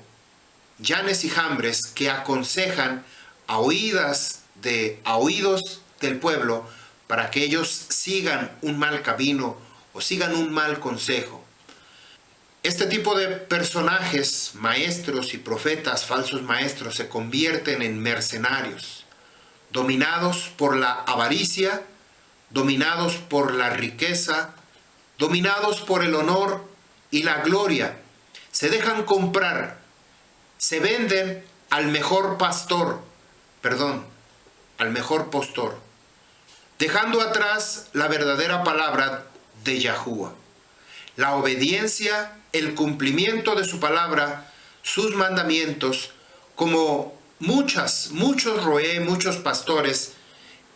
Yanes y Jambres, que aconsejan a oídos del pueblo para que ellos sigan un mal camino o sigan un mal consejo. Este tipo de personajes, maestros y profetas, falsos maestros, se convierten en mercenarios, dominados por la avaricia, dominados por la riqueza, dominados por el honor y la gloria. Se dejan comprar, se venden al mejor postor, dejando atrás la verdadera palabra de Yahuwah, la obediencia, el cumplimiento de su palabra, sus mandamientos, como muchos pastores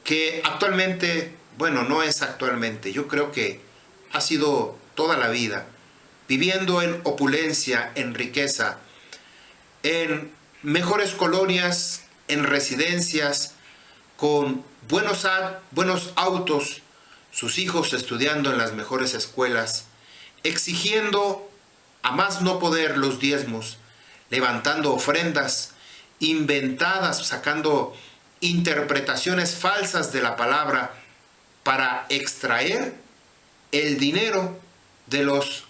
que actualmente, bueno, no es actualmente, yo creo que ha sido toda la vida, viviendo en opulencia, en riqueza, en mejores colonias, en residencias, con buenos autos, sus hijos estudiando en las mejores escuelas, exigiendo a más no poder los diezmos, levantando ofrendas inventadas, sacando interpretaciones falsas de la palabra para extraer el dinero de los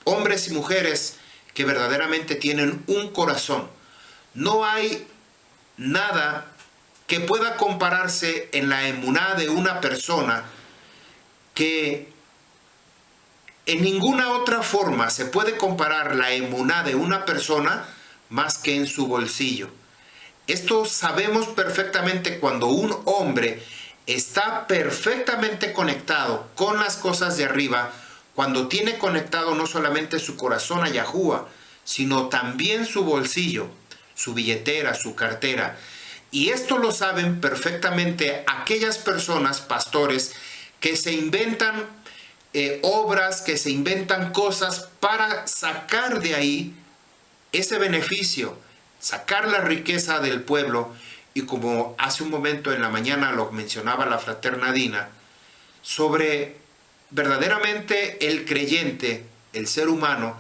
hombres y mujeres que verdaderamente tienen un corazón. No hay nada que pueda compararse en la emuná de una persona que en ninguna otra forma se puede comparar la emuná de una persona más que en su bolsillo. Esto sabemos perfectamente cuando un hombre está perfectamente conectado con las cosas de arriba, cuando tiene conectado no solamente su corazón a Yahuwah, sino también su bolsillo, su billetera, su cartera. Y esto lo saben perfectamente aquellas personas, pastores, que se inventan obras, que se inventan cosas para sacar de ahí ese beneficio, sacar la riqueza del pueblo. Y como hace un momento en la mañana lo mencionaba la fraterna Dina, sobre verdaderamente el creyente, el ser humano,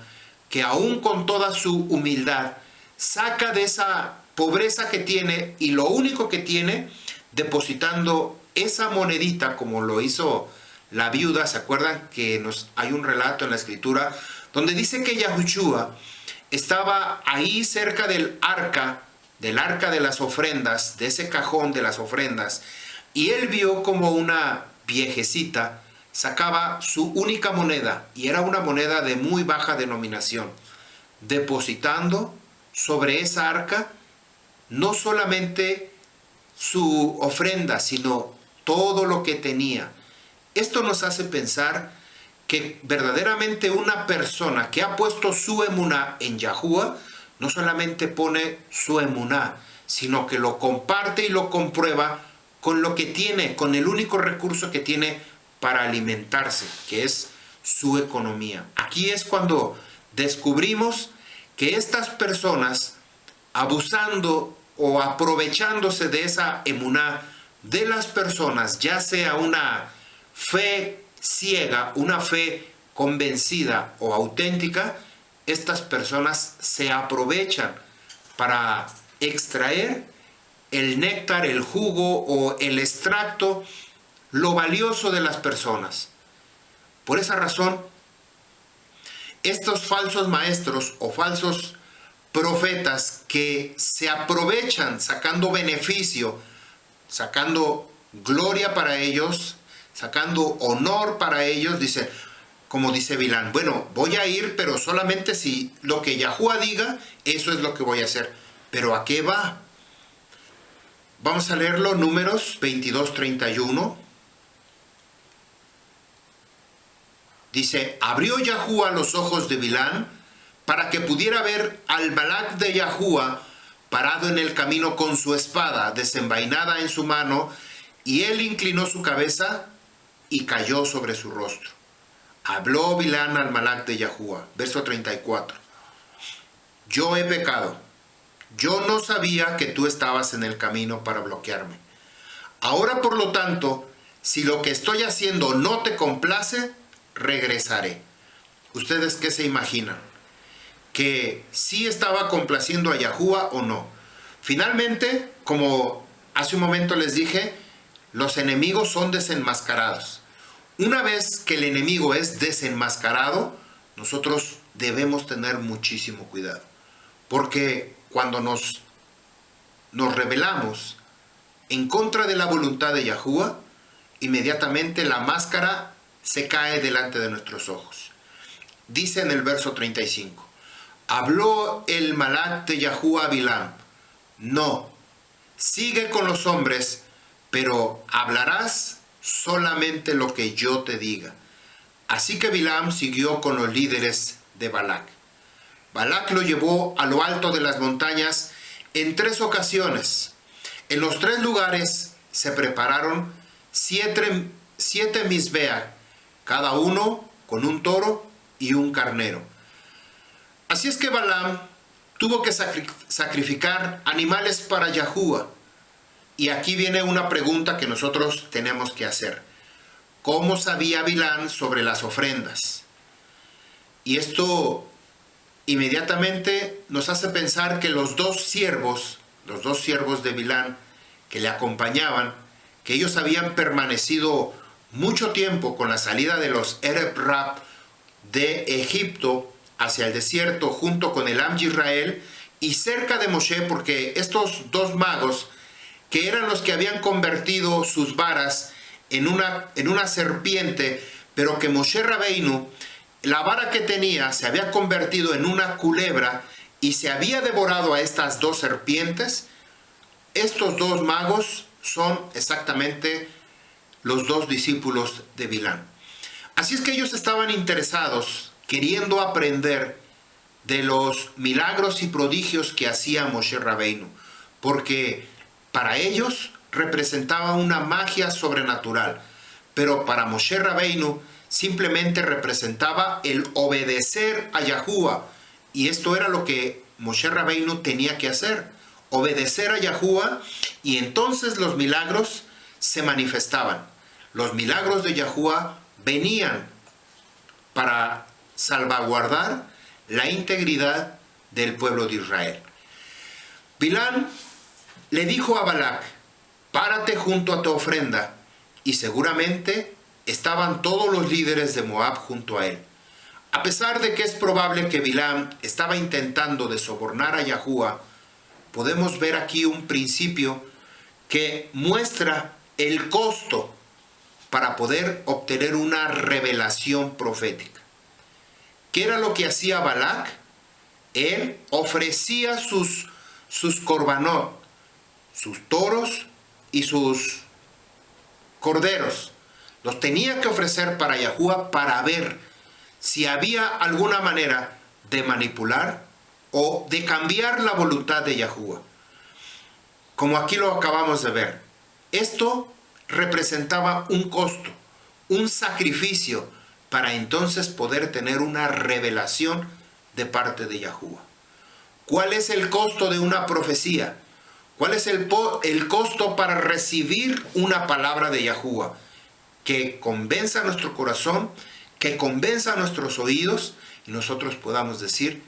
que aún con toda su humildad, saca de esa pobreza que tiene y lo único que tiene, depositando esa monedita como lo hizo la viuda. ¿Se acuerdan que hay un relato en la escritura donde dice que Yahushua estaba ahí cerca del arca de las ofrendas, de ese cajón de las ofrendas, y él vio como una viejecita sacaba su única moneda, y era una moneda de muy baja denominación, depositando sobre esa arca no solamente su ofrenda, sino todo lo que tenía. Esto nos hace pensar que verdaderamente una persona que ha puesto su emuná en Yahuwah, no solamente pone su emuná, sino que lo comparte y lo comprueba con lo que tiene, con el único recurso que tiene para alimentarse, que es su economía. Aquí es cuando descubrimos que estas personas, abusando o aprovechándose de esa emuná de las personas, ya sea una fe ciega, una fe convencida o auténtica, estas personas se aprovechan para extraer el néctar, el jugo o el extracto, lo valioso de las personas. Por esa razón, estos falsos maestros o falsos profetas que se aprovechan sacando beneficio, sacando gloria para ellos, sacando honor para ellos, dice, como dice Bilán, bueno, voy a ir, pero solamente si lo que Yahuwah diga, eso es lo que voy a hacer. ¿Pero a qué va? Vamos a leerlo, Números 22:31. Dice, abrió Yahuwah los ojos de Bilán para que pudiera ver al Balac de Yahuwah parado en el camino con su espada desenvainada en su mano, y él inclinó su cabeza y cayó sobre su rostro. Habló Bilán al Balac de Yahuwah. Verso 34. Yo he pecado. Yo no sabía que tú estabas en el camino para bloquearme. Ahora, por lo tanto, si lo que estoy haciendo no te complace, regresaré. ¿Ustedes qué se imaginan? ¿Que sí estaba complaciendo a Yahuwah o no? Finalmente, como Hace un momento les dije, los enemigos son desenmascarados. Una vez que el enemigo es desenmascarado, nosotros debemos tener muchísimo cuidado. Porque cuando nos rebelamos en contra de la voluntad de Yahuwah, inmediatamente la máscara se cae delante de nuestros ojos. Dice en el verso 35, habló el Malach de Yahuwah a Bilam, no, sigue con los hombres, pero hablarás solamente lo que yo te diga. Así que Bilam siguió con los líderes de Balac. Balac lo llevó a lo alto de las montañas en 3 ocasiones. En los 3 lugares se prepararon 7 misbeach, cada uno con un toro y un carnero. Así es que Balaam tuvo que sacrificar animales para Yahuwah. Y aquí viene una pregunta que nosotros tenemos que hacer. ¿Cómo sabía Bilam sobre las ofrendas? Y esto inmediatamente nos hace pensar que los dos siervos de Bilam que le acompañaban, que ellos habían permanecido mucho tiempo con la salida de los Ereb Rab de Egipto hacia el desierto junto con el Am Yisrael y cerca de Moshe, porque estos 2 magos, que eran los que habían convertido sus varas en una serpiente, pero que Moshe Rabbeinu, la vara que tenía, se había convertido en una culebra y se había devorado a estas 2 serpientes. Estos 2 magos son exactamente los 2 discípulos de Bilam. Así es que ellos estaban interesados, queriendo aprender de los milagros y prodigios que hacía Moshe Rabbeinu, porque para ellos representaba una magia sobrenatural, pero para Moshe Rabbeinu simplemente representaba el obedecer a Yahuwah, y esto era lo que Moshe Rabbeinu tenía que hacer, obedecer a Yahuwah, y entonces los milagros se manifestaban. Los milagros de Yahuwah venían para salvaguardar la integridad del pueblo de Israel. Bilam le dijo a Balac, párate junto a tu ofrenda, y seguramente estaban todos los líderes de Moab junto a él. A pesar de que es probable que Bilam estaba intentando de sobornar a Yahuwah, podemos ver aquí un principio que muestra el costo para poder obtener una revelación profética. ¿Qué era lo que hacía Balac? Él ofrecía sus corbanot, sus toros y sus corderos. Los tenía que ofrecer para Yahuwah para ver si había alguna manera de manipular o de cambiar la voluntad de Yahuwah. Como aquí lo acabamos de ver, esto representaba un costo, un sacrificio para entonces poder tener una revelación de parte de Yahuwah. ¿Cuál es el costo de una profecía? ¿Cuál es el costo para recibir una palabra de Yahuwah? Que convenza nuestro corazón, que convenza nuestros oídos y nosotros podamos decir,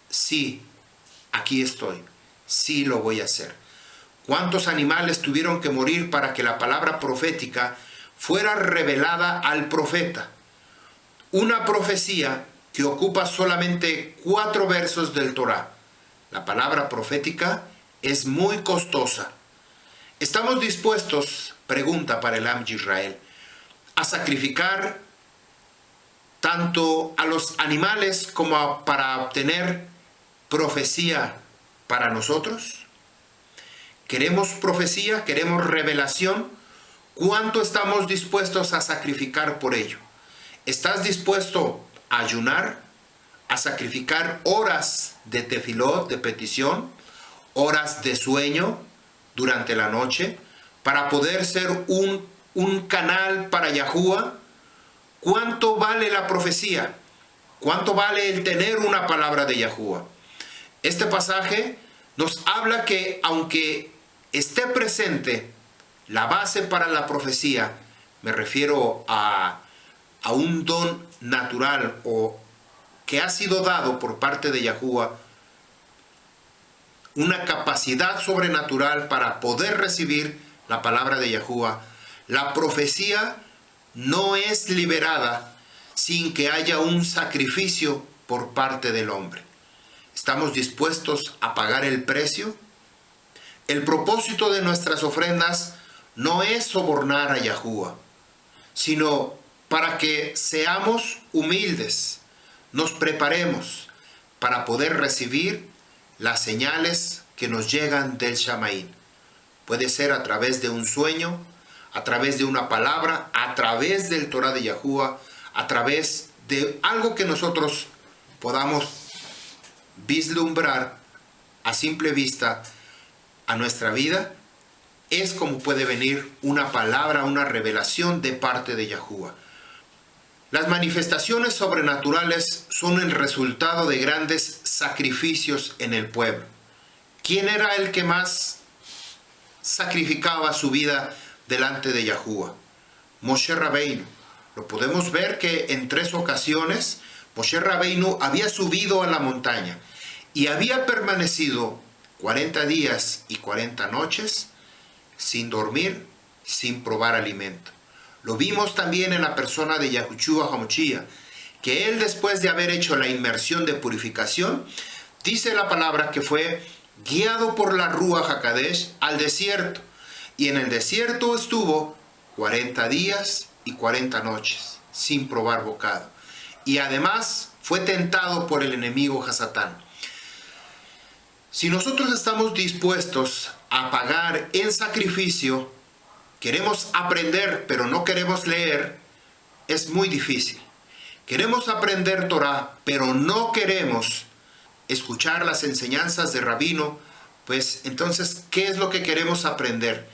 sí, aquí estoy, sí lo voy a hacer. ¿Cuántos animales tuvieron que morir para que la palabra profética fuera revelada al profeta? Una profecía que ocupa solamente 4 versos del Torá. La palabra profética es muy costosa. ¿Estamos dispuestos, pregunta para el Am Yisrael, a sacrificar tanto a los animales como para obtener profecía para nosotros? ¿Queremos profecía? ¿Queremos revelación? ¿Cuánto estamos dispuestos a sacrificar por ello? ¿Estás dispuesto a ayunar? ¿A sacrificar horas de tefilot, de petición? ¿Horas de sueño durante la noche? ¿Para poder ser un canal para Yahuwah? ¿Cuánto vale la profecía? ¿Cuánto vale el tener una palabra de Yahuwah? Este pasaje nos habla que aunque esté presente la base para la profecía, me refiero a un don natural o que ha sido dado por parte de Yahuwah, una capacidad sobrenatural para poder recibir la palabra de Yahuwah. La profecía no es liberada sin que haya un sacrificio por parte del hombre. ¿Estamos dispuestos a pagar el precio? El propósito de nuestras ofrendas no es sobornar a Yahuwah, sino para que seamos humildes, nos preparemos para poder recibir las señales que nos llegan del Shamaín. Puede ser a través de un sueño, a través de una palabra, a través del Torah de Yahuwah, a través de algo que nosotros podamos vislumbrar a simple vista a nuestra vida. Es como puede venir una palabra, una revelación de parte de Yahuwah. Las manifestaciones sobrenaturales son el resultado de grandes sacrificios en el pueblo. ¿Quién era el que más sacrificaba su vida delante de Yahuwah? Moshe Rabbeinu. Lo podemos ver que en 3 ocasiones Moshe Rabbeinu había subido a la montaña y había permanecido 40 días y 40 noches sin dormir, sin probar alimento. Lo vimos también en la persona de Yahushua HaMashiach, que él, después de haber hecho la inmersión de purificación, dice la palabra que fue guiado por la Ruach HaKadosh al desierto, y en el desierto estuvo 40 días y 40 noches sin probar bocado, y además fue tentado por el enemigo Hasatán. Si nosotros estamos dispuestos a pagar en sacrificio, queremos aprender pero no queremos leer, es muy difícil. Queremos aprender Torah pero no queremos escuchar las enseñanzas de Rabino, pues entonces, ¿qué es lo que queremos aprender?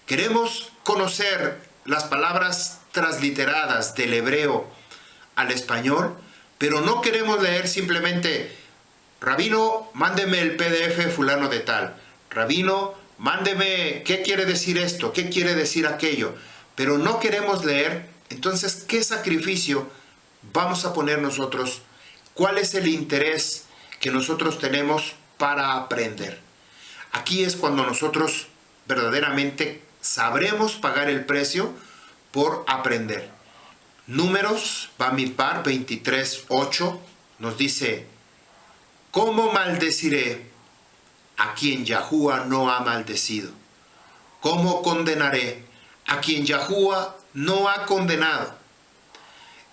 Queremos conocer las palabras transliteradas del hebreo al español, pero no queremos leer simplemente: Rabino, mándeme el PDF fulano de tal. Rabino, mándeme qué quiere decir esto, qué quiere decir aquello. Pero no queremos leer. Entonces, ¿qué sacrificio vamos a poner nosotros? ¿Cuál es el interés que nosotros tenemos para aprender? Aquí es cuando nosotros verdaderamente sabremos pagar el precio por aprender. Números, Bamidbar 23:8 nos dice: ¿cómo maldeciré a quien Yahuwah no ha maldecido? ¿Cómo condenaré a quien Yahuwah no ha condenado?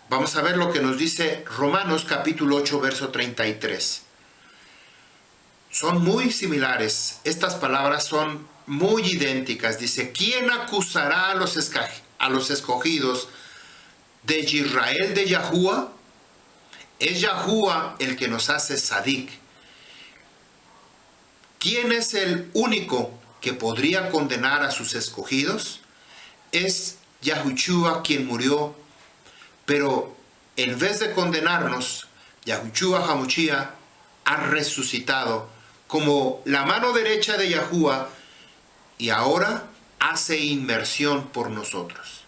Vamos a ver lo que nos dice Romanos capítulo 8, verso 33. Son muy similares, estas palabras son muy idénticas. Dice: ¿quién acusará a los escogidos de Israel de Yahuwah? Es Yahuwah el que nos hace sadik. ¿Quién es el único que podría condenar a sus escogidos? Es Yahushua quien murió, pero en vez de condenarnos, Yahushua HaMashiach ha resucitado como la mano derecha de Yahuwah y ahora hace inmersión por nosotros.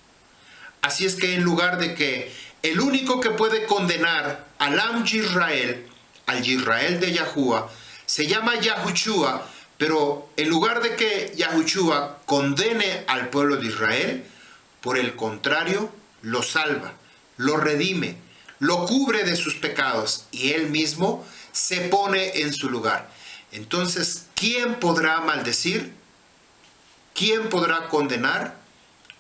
Así es que en lugar de que el único que puede condenar al Am Yisrael, al Yisrael de Yahuwah, se llama Yahushua, pero en lugar de que Yahushua condene al pueblo de Israel, por el contrario, lo salva, lo redime, lo cubre de sus pecados y él mismo se pone en su lugar. Entonces, ¿quién podrá maldecir? ¿Quién podrá condenar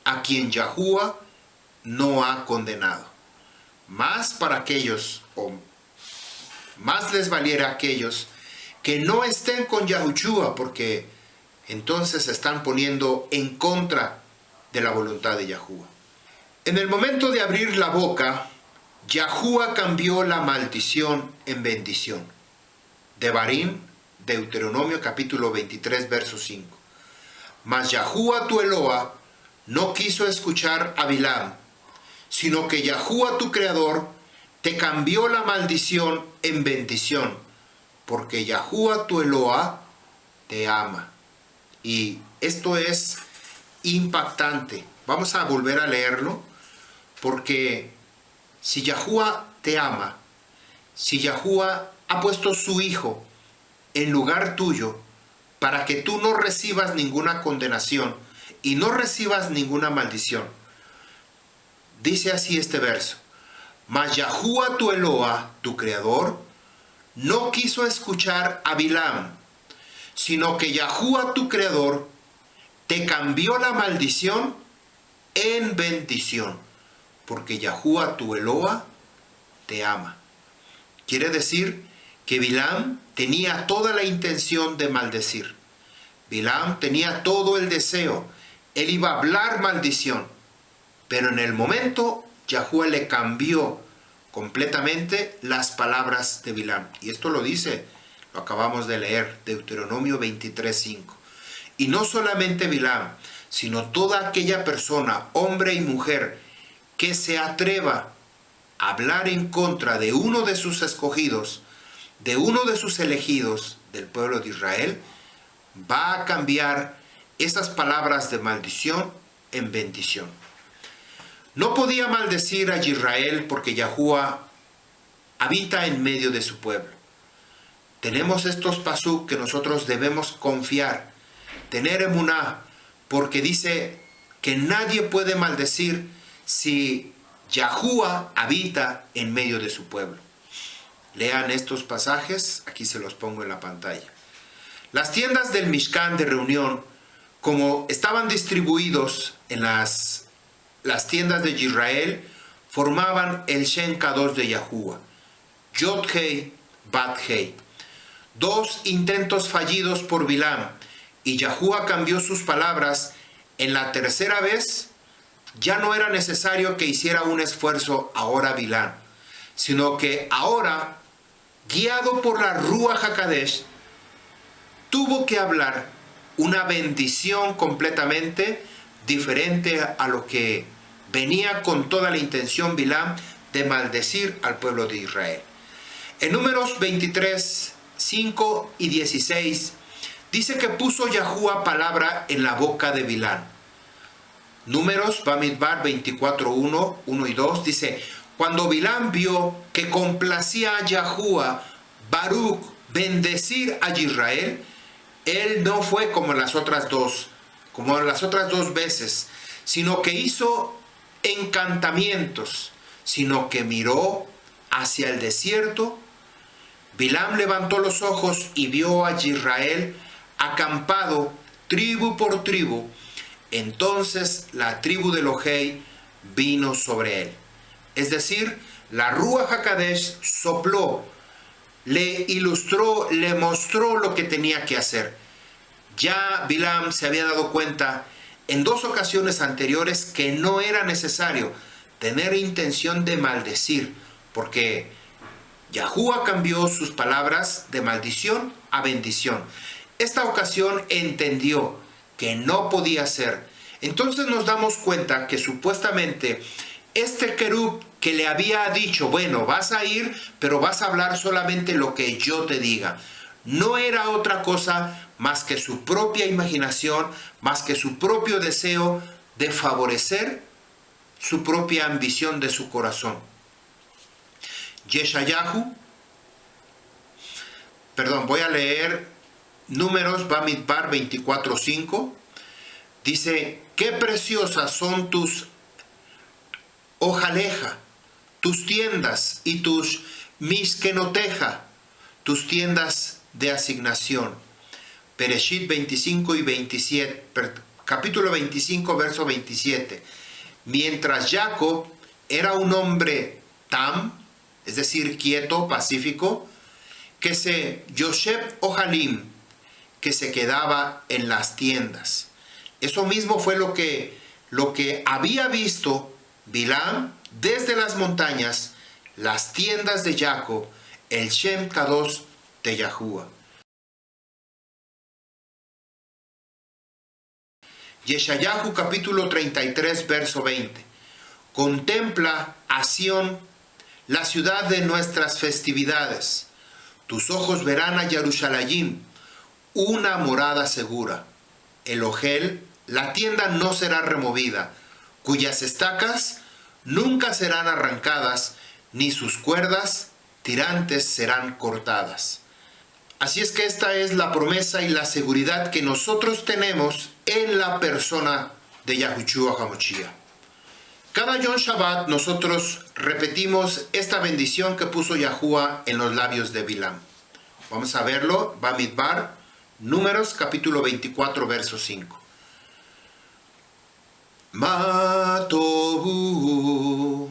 a quien Yahuwah no ha condenado? Más para aquellos, o más les valiera a aquellos que no estén con Yahushua, porque entonces se están poniendo en contra de la voluntad de Yahuwah. En el momento de abrir la boca, Yahuwah cambió la maldición en bendición. Devarim, Deuteronomio capítulo 23, verso 5. Mas Yahuwah tu Eloah no quiso escuchar a Bilam, sino que Yahuwah tu Creador te cambió la maldición en bendición, porque Yahuwah tu Eloah te ama. Y esto es impactante. Vamos a volver a leerlo, porque si Yahuwah te ama, si Yahuwah ha puesto su Hijo en lugar tuyo, para que tú no recibas ninguna condenación y no recibas ninguna maldición. Dice así este verso: mas Yahuwah tu Eloa, tu creador, no quiso escuchar a Bilam, sino que Yahuwah tu creador te cambió la maldición en bendición, porque Yahuwah tu Eloa te ama. Quiere decir que Bilam tenía toda la intención de maldecir. Bilam tenía todo el deseo. Él iba a hablar maldición. Pero en el momento, Yahuwah le cambió completamente las palabras de Bilam. Y esto lo dice, lo acabamos de leer, Deuteronomio 23:5. Y no solamente Bilam, sino toda aquella persona, hombre y mujer, que se atreva a hablar en contra de uno de sus escogidos, de uno de sus elegidos del pueblo de Israel, va a cambiar esas palabras de maldición en bendición. No podía maldecir a Israel porque Yahuwah habita en medio de su pueblo. Tenemos estos pasuk que nosotros debemos confiar, tener emuná, porque dice que nadie puede maldecir si Yahuwah habita en medio de su pueblo. Lean estos pasajes, aquí se los pongo en la pantalla. Las tiendas del Mishkan de reunión, como estaban distribuidos en las tiendas de Israel, formaban el Shem Kadosh de Yahuwah, Yod-Hei, Bat-Hei. Dos intentos fallidos por Bilam, y Yahuwah cambió sus palabras. En la tercera vez, ya no era necesario que hiciera un esfuerzo ahora Bilam, sino que ahora, guiado por la Ruach HaKadosh, tuvo que hablar una bendición completamente diferente a lo que venía con toda la intención Bilam de maldecir al pueblo de Israel. En Números 23, 5 y 16, dice que puso Yahuwah palabra en la boca de Bilam. Números, Bamidbar 24, 1 y 2, dice: cuando Bilam vio que complacía a Yahuwah, Baruch, bendecir a Israel, él no fue como las otras dos veces, sino que hizo encantamientos, sino que miró hacia el desierto. Bilam levantó los ojos y vio a Israel acampado tribu por tribu. Entonces la tribu de Elohei vino sobre él. Es decir, la Ruach HaKadosh sopló, le ilustró, le mostró lo que tenía que hacer. Ya Bilam se había dado cuenta en dos ocasiones anteriores que no era necesario tener intención de maldecir, porque Yahuwah cambió sus palabras de maldición a bendición. Esta ocasión entendió que no podía ser. Entonces nos damos cuenta que supuestamente este querub que le había dicho: bueno, vas a ir, pero vas a hablar solamente lo que yo te diga, no era otra cosa más que su propia imaginación, más que su propio deseo de favorecer su propia ambición de su corazón. Voy a leer Números Bamidbar 24:5. Dice: qué preciosas son tus ojaleja, tus tiendas, y tus miskenoteja, tus tiendas de asignación. Bereshit 25 y 27, capítulo 25, verso 27. Mientras Jacob era un hombre tam, es decir, quieto, pacífico, que se Yosef Ojalim, que se quedaba en las tiendas. Eso mismo fue lo que había visto Bilam desde las montañas, las tiendas de Jacob, el Shem Kadosh de Yahuwah. Yeshayahu capítulo 33, verso 20. Contempla a Sión, la ciudad de nuestras festividades. Tus ojos verán a Jerusalén, una morada segura. El ojel, la tienda no será removida, cuyas estacas nunca serán arrancadas, ni sus cuerdas tirantes serán cortadas. Así es que esta es la promesa y la seguridad que nosotros tenemos en la persona de Yahushua HaMashiach. Cada Yom Shabbat nosotros repetimos esta bendición que puso Yahuwah en los labios de Bilam. Vamos a verlo, Bamidbar, Números, capítulo 24, verso 5. Ma tohu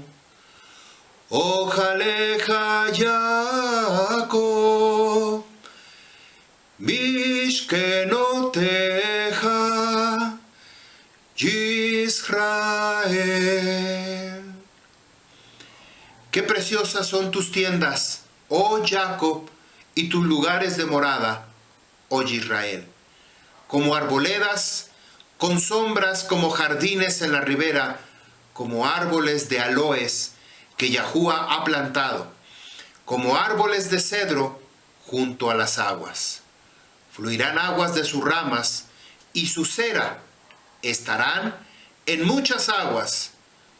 ojaleja Yaakov Mishkenoteja Yisrael. Qué preciosas son tus tiendas, oh Jacob, y tus lugares de morada, oh Israel. Como arboledas, con sombras, como jardines en la ribera, como árboles de aloes que Yahuwah ha plantado, como árboles de cedro junto a las aguas. Fluirán aguas de sus ramas, y su cera estarán en muchas aguas.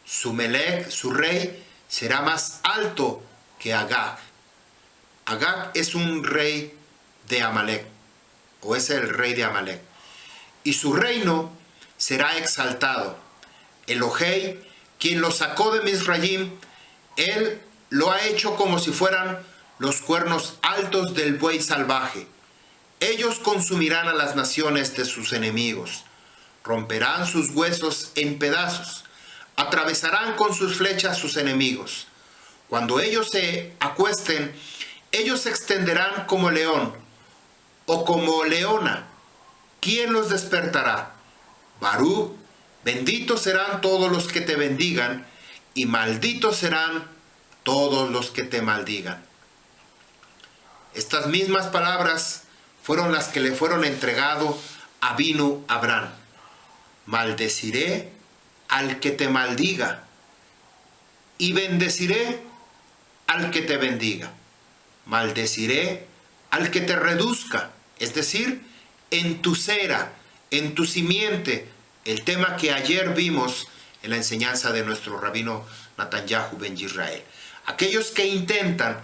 Su Melech, su rey, será más alto que Agag. Agag es un rey de Amalek, o es el rey de Amalek. Y su reino será exaltado. Elohei, quien lo sacó de Misraim, él lo ha hecho como si fueran los cuernos altos del buey salvaje. Ellos consumirán a las naciones de sus enemigos. Romperán sus huesos en pedazos. Atravesarán con sus flechas sus enemigos. Cuando ellos se acuesten, ellos se extenderán como león o como leona. ¿Quién los despertará? Baruch, benditos serán todos los que te bendigan, y malditos serán todos los que te maldigan. Estas mismas palabras fueron las que le fueron entregado a Avinu Abraham. Maldeciré al que te maldiga, y bendeciré al que te bendiga. Maldeciré al que te reduzca, es decir, en tu cera, en tu simiente, el tema que ayer vimos en la enseñanza de nuestro rabino Netanyahu ben Yisrael. Aquellos que intentan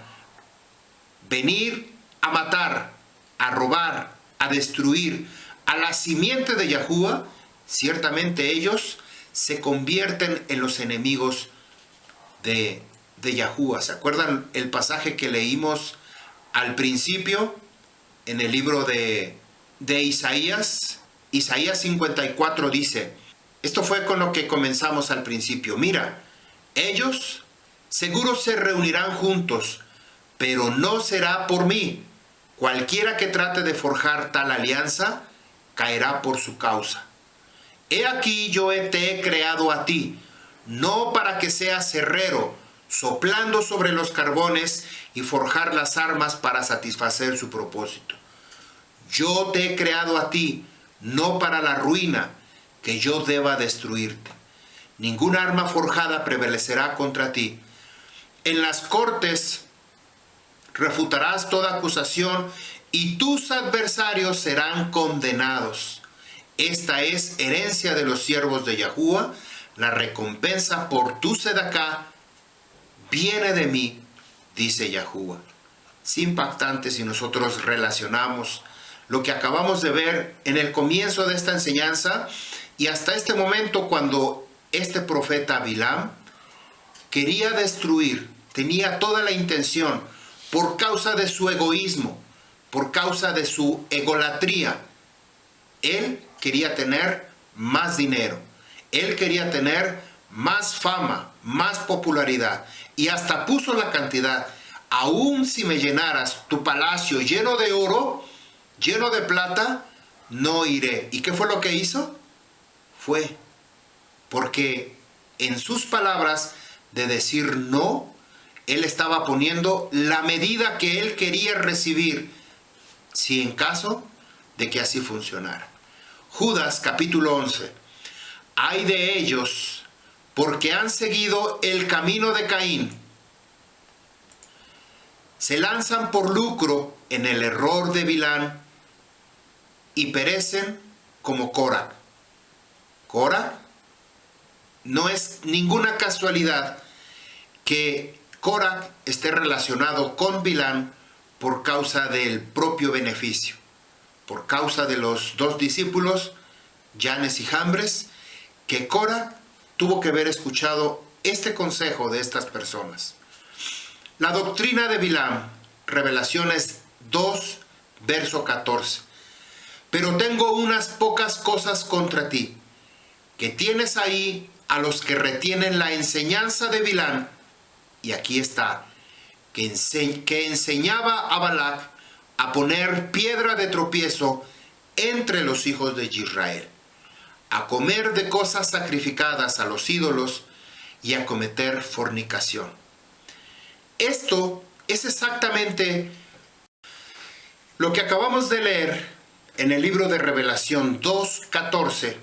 venir a matar, a robar, a destruir a la simiente de Yahuwah, ciertamente ellos se convierten en los enemigos de Yahuwah. ¿Se acuerdan el pasaje que leímos al principio en el libro de Isaías? Isaías 54 dice, esto fue con lo que comenzamos al principio. Mira, ellos seguro se reunirán juntos, pero no será por mí. Cualquiera que trate de forjar tal alianza, caerá por su causa. He aquí yo te he creado a ti, no para que seas herrero, soplando sobre los carbones y forjar las armas para satisfacer su propósito. Yo te he creado a ti, no para la ruina, que yo deba destruirte. Ninguna arma forjada prevalecerá contra ti. En las cortes refutarás toda acusación y tus adversarios serán condenados. Esta es herencia de los siervos de Yahuwah, la recompensa por tu sedacá viene de mí, dice Yahuwah. Es impactante si nosotros relacionamos lo que acabamos de ver en el comienzo de esta enseñanza y hasta este momento, cuando este profeta Bilam quería destruir, tenía toda la intención, por causa de su egoísmo, por causa de su egolatría. Él quería tener más dinero, él quería tener más fama, más popularidad, y hasta puso la cantidad: aún si me llenaras tu palacio lleno de oro, lleno de plata, no iré. ¿Y qué fue lo que hizo? Fue porque en sus palabras de decir no, él estaba poniendo la medida que él quería recibir, si en caso de que así funcionara. Judas capítulo 11. Ay de ellos, porque han seguido el camino de Caín. Se lanzan por lucro en el error de Bilán y perecen como Coraj. Coraj, no es ninguna casualidad que Coraj esté relacionado con Bilán, por causa del propio beneficio, por causa de los dos discípulos, Yanes y Jambres, que Cora tuvo que haber escuchado este consejo de estas personas. La doctrina de Bilam, Revelaciones 2, verso 14. Pero tengo unas pocas cosas contra ti, que tienes ahí a los que retienen la enseñanza de Bilam, y aquí está, que enseñaba a Balac a poner piedra de tropiezo entre los hijos de Israel, a comer de cosas sacrificadas a los ídolos y a cometer fornicación. Esto es exactamente lo que acabamos de leer en el libro de Revelación 2:14.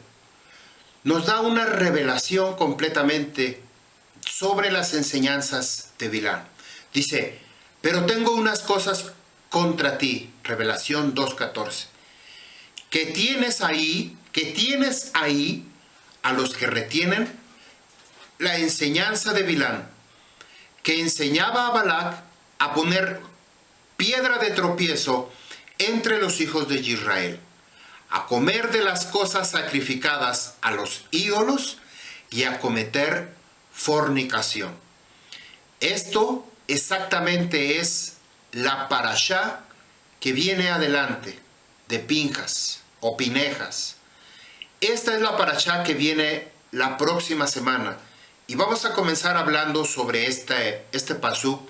Nos da una revelación completamente sobre las enseñanzas de Bilam. Dice, pero tengo unas cosas contra ti, Revelación 2:14, que tienes ahí a los que retienen la enseñanza de Bilam, que enseñaba a Balac a poner piedra de tropiezo entre los hijos de Israel, a comer de las cosas sacrificadas a los ídolos y a cometer fornicación. Esto exactamente es la parashá que viene adelante de Pinjas o Pinejas. Esta es la parashá que viene la próxima semana y vamos a comenzar hablando sobre este pasuk,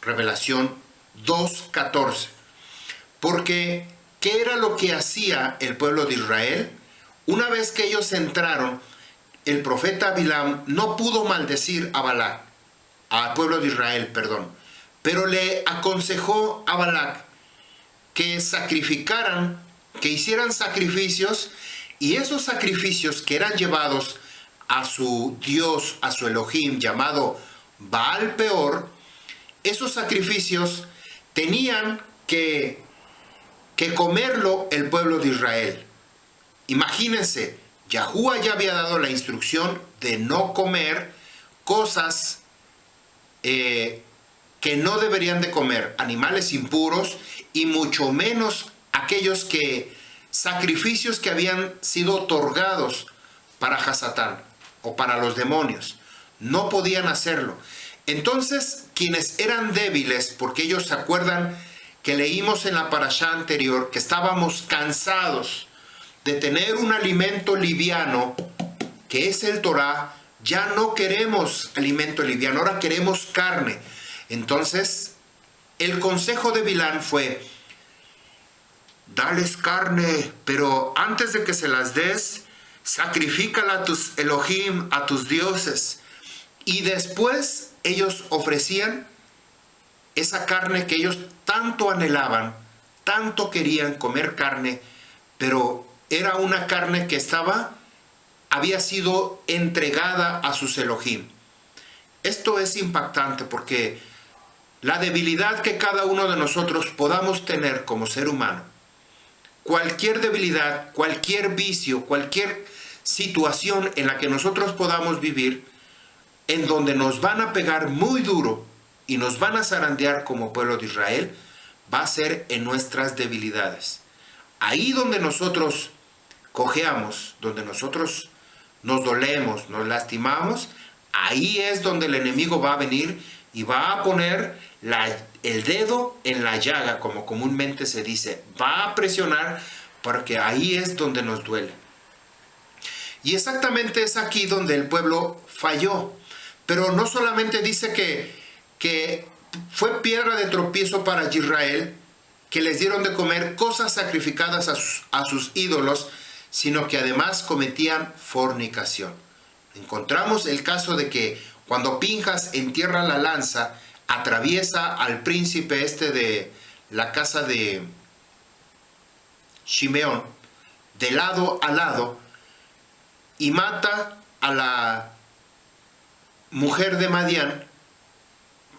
Revelación 2:14. Porque, ¿qué era lo que hacía el pueblo de Israel? Una vez que ellos entraron, el profeta Bilam no pudo maldecir a Balac, al pueblo de Israel, perdón, pero le aconsejó a Balac que sacrificaran, que hicieran sacrificios, y esos sacrificios que eran llevados a su Dios, a su Elohim, llamado Baal Peor, esos sacrificios tenían que comerlo el pueblo de Israel. Imagínense, Yahuwah ya había dado la instrucción de no comer cosas que no deberían de comer, animales impuros, y mucho menos aquellos sacrificios que habían sido otorgados para Hasatán o para los demonios. No podían hacerlo. Entonces, quienes eran débiles, porque ellos se acuerdan que leímos en la parashá anterior que estábamos cansados de tener un alimento liviano, que es el Torah, ya no queremos alimento liviano, ahora queremos carne. Entonces, el consejo de Bilam fue, dales carne, pero antes de que se las des, sacrifícala a tus Elohim, a tus dioses. Y después ellos ofrecían esa carne que ellos tanto anhelaban, tanto querían comer carne, pero era una carne que había sido entregada a sus Elohim. Esto es impactante porque la debilidad que cada uno de nosotros podamos tener como ser humano, cualquier debilidad, cualquier vicio, cualquier situación en la que nosotros podamos vivir, en donde nos van a pegar muy duro y nos van a zarandear como pueblo de Israel, va a ser en nuestras debilidades. Ahí donde nosotros cojeamos, donde nosotros nos dolemos, nos lastimamos, ahí es donde el enemigo va a venir y va a poner el dedo en la llaga, como comúnmente se dice. Va a presionar porque ahí es donde nos duele. Y exactamente es aquí donde el pueblo falló. Pero no solamente dice que fue piedra de tropiezo para Israel, que les dieron de comer cosas sacrificadas a sus ídolos, sino que además cometían fornicación. Encontramos el caso de que cuando Pinjas entierra la lanza, atraviesa al príncipe de la casa de Shimeón, de lado a lado, y mata a la mujer de Madián,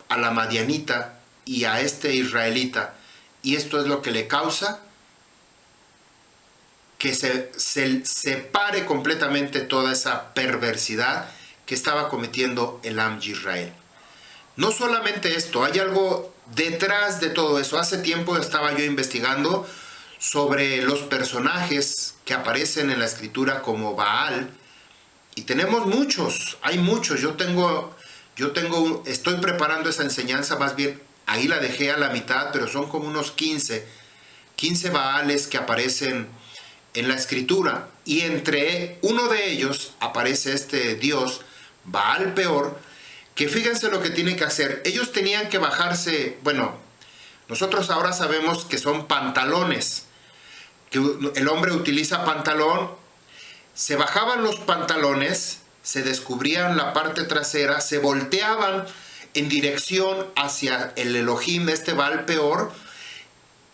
a la madianita y a este israelita. Y esto es lo que le causa que se separe completamente toda esa perversidad que estaba cometiendo el Am Yisrael. no solamente esto, hay algo detrás de todo eso. Hace tiempo estaba yo investigando sobre los personajes que aparecen en la escritura como Baal, y tenemos muchos, hay muchos. Estoy preparando esa enseñanza, más bien ahí la dejé a la mitad, pero son como unos 15 Baales que aparecen en la escritura, y entre uno de ellos aparece este dios Baal Peor, que fíjense lo que tienen que hacer. Ellos tenían que bajarse, bueno, nosotros ahora sabemos que son pantalones, que el hombre utiliza pantalón. Se bajaban los pantalones, se descubrían la parte trasera, se volteaban en dirección hacia el Elohim, este Baal Peor,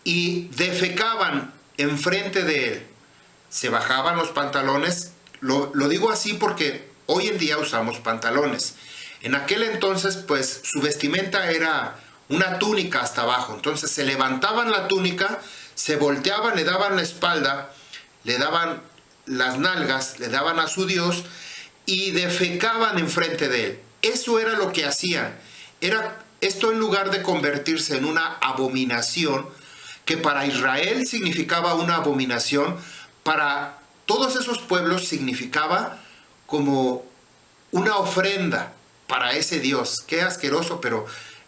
y defecaban enfrente de él. Se bajaban los pantalones. Lo digo así porque hoy en día usamos pantalones. En aquel entonces, pues, su vestimenta era una túnica hasta abajo. Entonces se levantaban la túnica, se volteaban, le daban la espalda, le daban las nalgas, le daban a su Dios y defecaban enfrente de él. Eso era lo que hacían. Era esto, en lugar de convertirse en una abominación, que para Israel significaba una abominación, para todos esos pueblos significaba como una ofrenda para ese Dios. Qué asqueroso, pero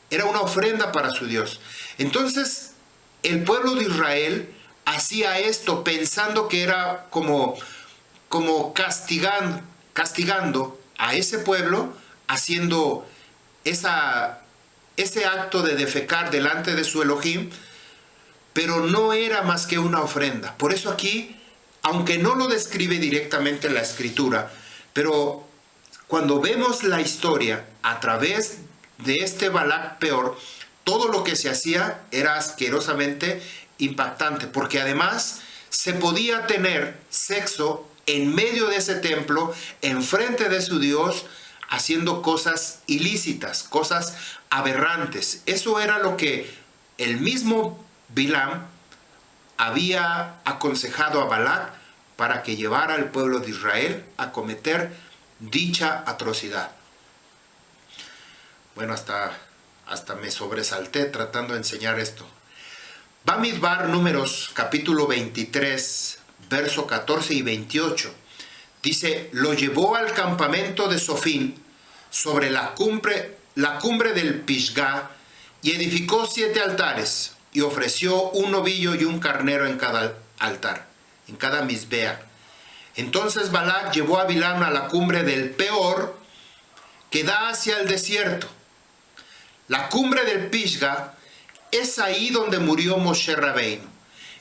era una ofrenda para su Dios. Entonces, el pueblo de Israel hacía esto pensando que era como castigando a ese pueblo, haciendo ese acto de defecar delante de su Elohim, pero no era más que una ofrenda. Por eso aquí, aunque no lo describe directamente en la escritura, pero cuando vemos la historia a través de este Balac Peor, todo lo que se hacía era asquerosamente impactante, porque además se podía tener sexo en medio de ese templo, enfrente de su Dios, haciendo cosas ilícitas, cosas aberrantes. Eso era lo que el mismo Bilam había aconsejado a Balac para que llevara al pueblo de Israel a cometer dicha atrocidad. Bueno, hasta me sobresalté tratando de enseñar esto. Bamidbar, Números, capítulo 23, verso 14 y 28. Dice: lo llevó al campamento de Sofín, sobre la cumbre del Pisgah, y edificó 7 altares, y ofreció un novillo y un carnero en cada altar, en cada misbea. Entonces Balac llevó a Bilam a la cumbre del Peor, que da hacia el desierto. La cumbre del Pisgah es ahí donde murió Moshe Rabbeinu.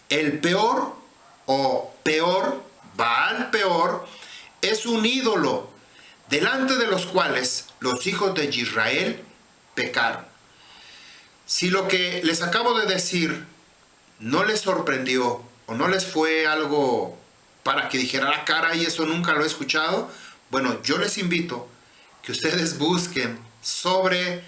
El Peor, o Peor, Baal Peor, es un ídolo delante de los cuales los hijos de Israel pecaron. Si lo que les acabo de decir no les sorprendió o no les fue algo para que dijeran, ah, caray, eso nunca lo he escuchado, bueno, yo les invito que ustedes busquen sobre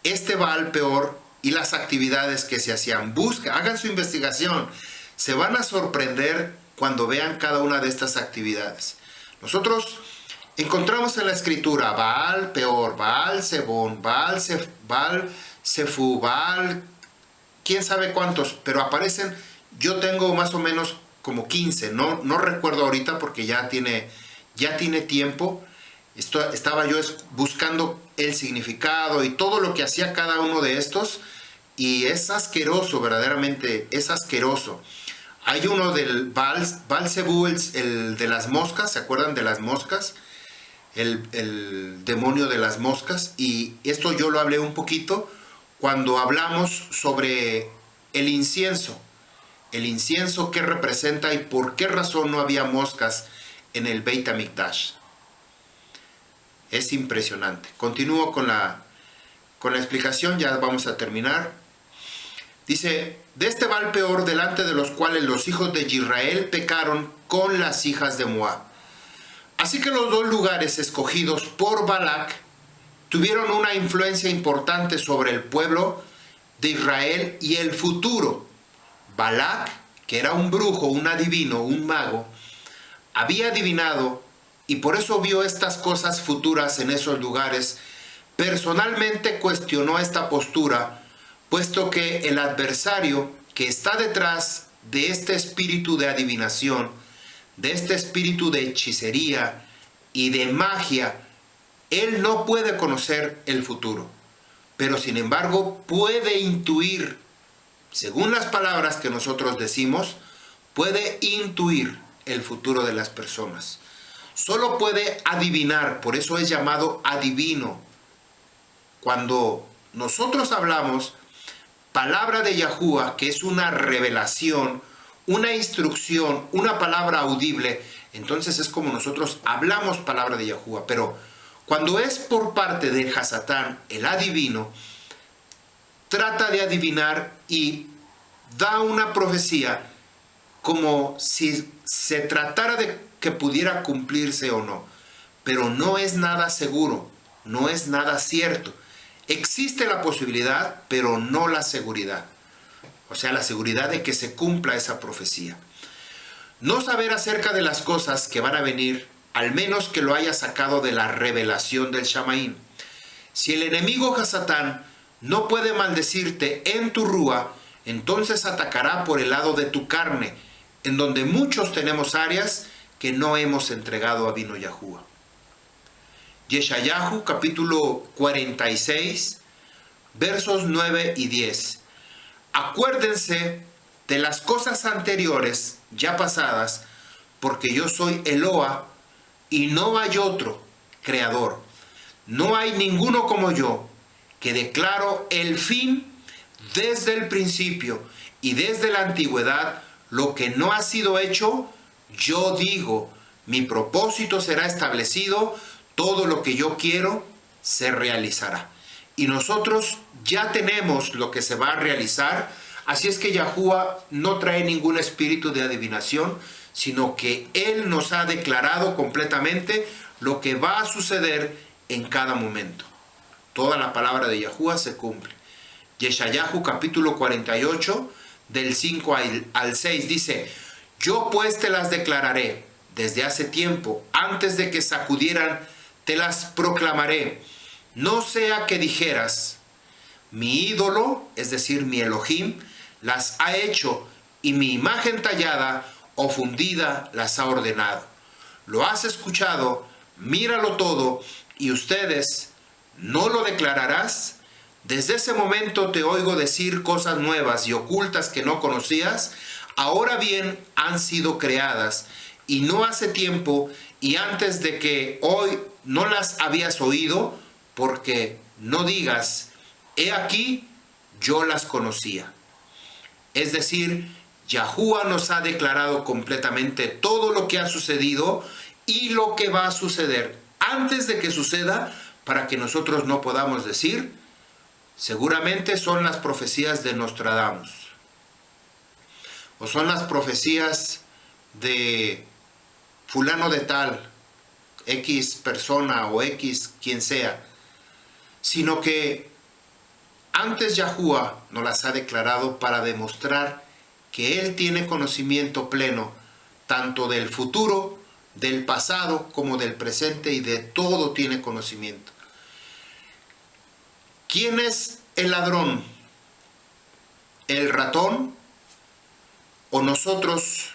este Baal Peor y las actividades que se hacían. Hagan su investigación. Se van a sorprender cuando vean cada una de estas actividades. Nosotros encontramos en la escritura Baal Peor, Baal Zebón, Baal Sefú, Baal, quién sabe cuántos, pero aparecen. Yo tengo más o menos como 15, no recuerdo ahorita porque ya tiene tiempo. Estaba yo buscando el significado y todo lo que hacía cada uno de estos, y es asqueroso, verdaderamente es asqueroso. Hay uno del Baal Zebú, el de las moscas, ¿se acuerdan de las moscas? El demonio de las moscas, y esto yo lo hablé un poquito cuando hablamos sobre el incienso. El incienso, ¿qué representa y por qué razón no había moscas en el Beit HaMikdash? Es impresionante. Continúo con la explicación, ya vamos a terminar. Dice: de este Baal Peor, delante de los cuales los hijos de Israel pecaron con las hijas de Moab. Así que los 2 lugares escogidos por Balac tuvieron una influencia importante sobre el pueblo de Israel y el futuro. Balac, que era un brujo, un adivino, un mago, había adivinado y por eso vio estas cosas futuras en esos lugares, personalmente cuestionó esta postura, puesto que el adversario que está detrás de este espíritu de adivinación, de este espíritu de hechicería y de magia, él no puede conocer el futuro, pero sin embargo puede intuir, según las palabras que nosotros decimos, puede intuir el futuro de las personas. Solo puede adivinar, por eso es llamado adivino. Cuando nosotros hablamos palabra de Yahuwah, que es una revelación, una instrucción, una palabra audible, entonces es como nosotros hablamos palabra de Yahuwah. Pero cuando es por parte de Hasatán, el adivino, trata de adivinar y da una profecía como si se tratara de que pudiera cumplirse o no. Pero no es nada seguro, no es nada cierto. Existe la posibilidad, pero no la seguridad. O sea, la seguridad de que se cumpla esa profecía. No saber acerca de las cosas que van a venir, al menos que lo haya sacado de la revelación del Shamaín. Si el enemigo Hasatán no puede maldecirte en tu rúa, entonces atacará por el lado de tu carne, en donde muchos tenemos áreas que no hemos entregado a Vino Yahuwah. Yeshayahu capítulo 46, versos 9 y 10. Acuérdense de las cosas anteriores, ya pasadas, porque yo soy Eloa y no hay otro creador. No hay ninguno como yo, que declaro el fin desde el principio y desde la antigüedad. Lo que no ha sido hecho, yo digo, mi propósito será establecido, todo lo que yo quiero se realizará. Y nosotros ya tenemos lo que se va a realizar, así es que Yahuwah no trae ningún espíritu de adivinación, sino que Él nos ha declarado completamente lo que va a suceder en cada momento. Toda la palabra de Yahuwah se cumple. Yeshayahu capítulo 48, del 5 al 6 dice: yo pues te las declararé desde hace tiempo, antes de que sacudieran, te las proclamaré. No sea que dijeras, mi ídolo, es decir, mi Elohim, las ha hecho, y mi imagen tallada o fundida las ha ordenado. Lo has escuchado, míralo todo, y ustedes, ¿no lo declararás? Desde ese momento te oigo decir cosas nuevas y ocultas que no conocías. Ahora bien, han sido creadas, y no hace tiempo, y antes de que hoy no las habías oído, porque no digas, he aquí, yo las conocía. Es decir, Yahuwah nos ha declarado completamente todo lo que ha sucedido y lo que va a suceder antes de que suceda, para que nosotros no podamos decir, seguramente son las profecías de Nostradamus, o son las profecías de fulano de tal, X persona o X quien sea, sino que antes Yahuwah nos las ha declarado para demostrar que Él tiene conocimiento pleno tanto del futuro, del pasado como del presente, y de todo tiene conocimiento. ¿Quién es el ladrón? ¿El ratón? ¿O nosotros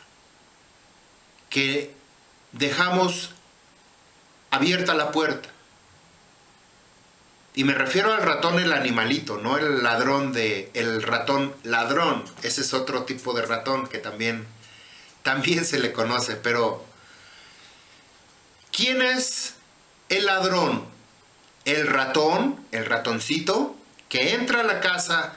que dejamos abierta la puerta? Y me refiero al ratón, el animalito, no el ladrón el ratón ladrón. Ese es otro tipo de ratón que también se le conoce. Pero ¿quién es el ladrón? El ratón, el ratoncito, que entra a la casa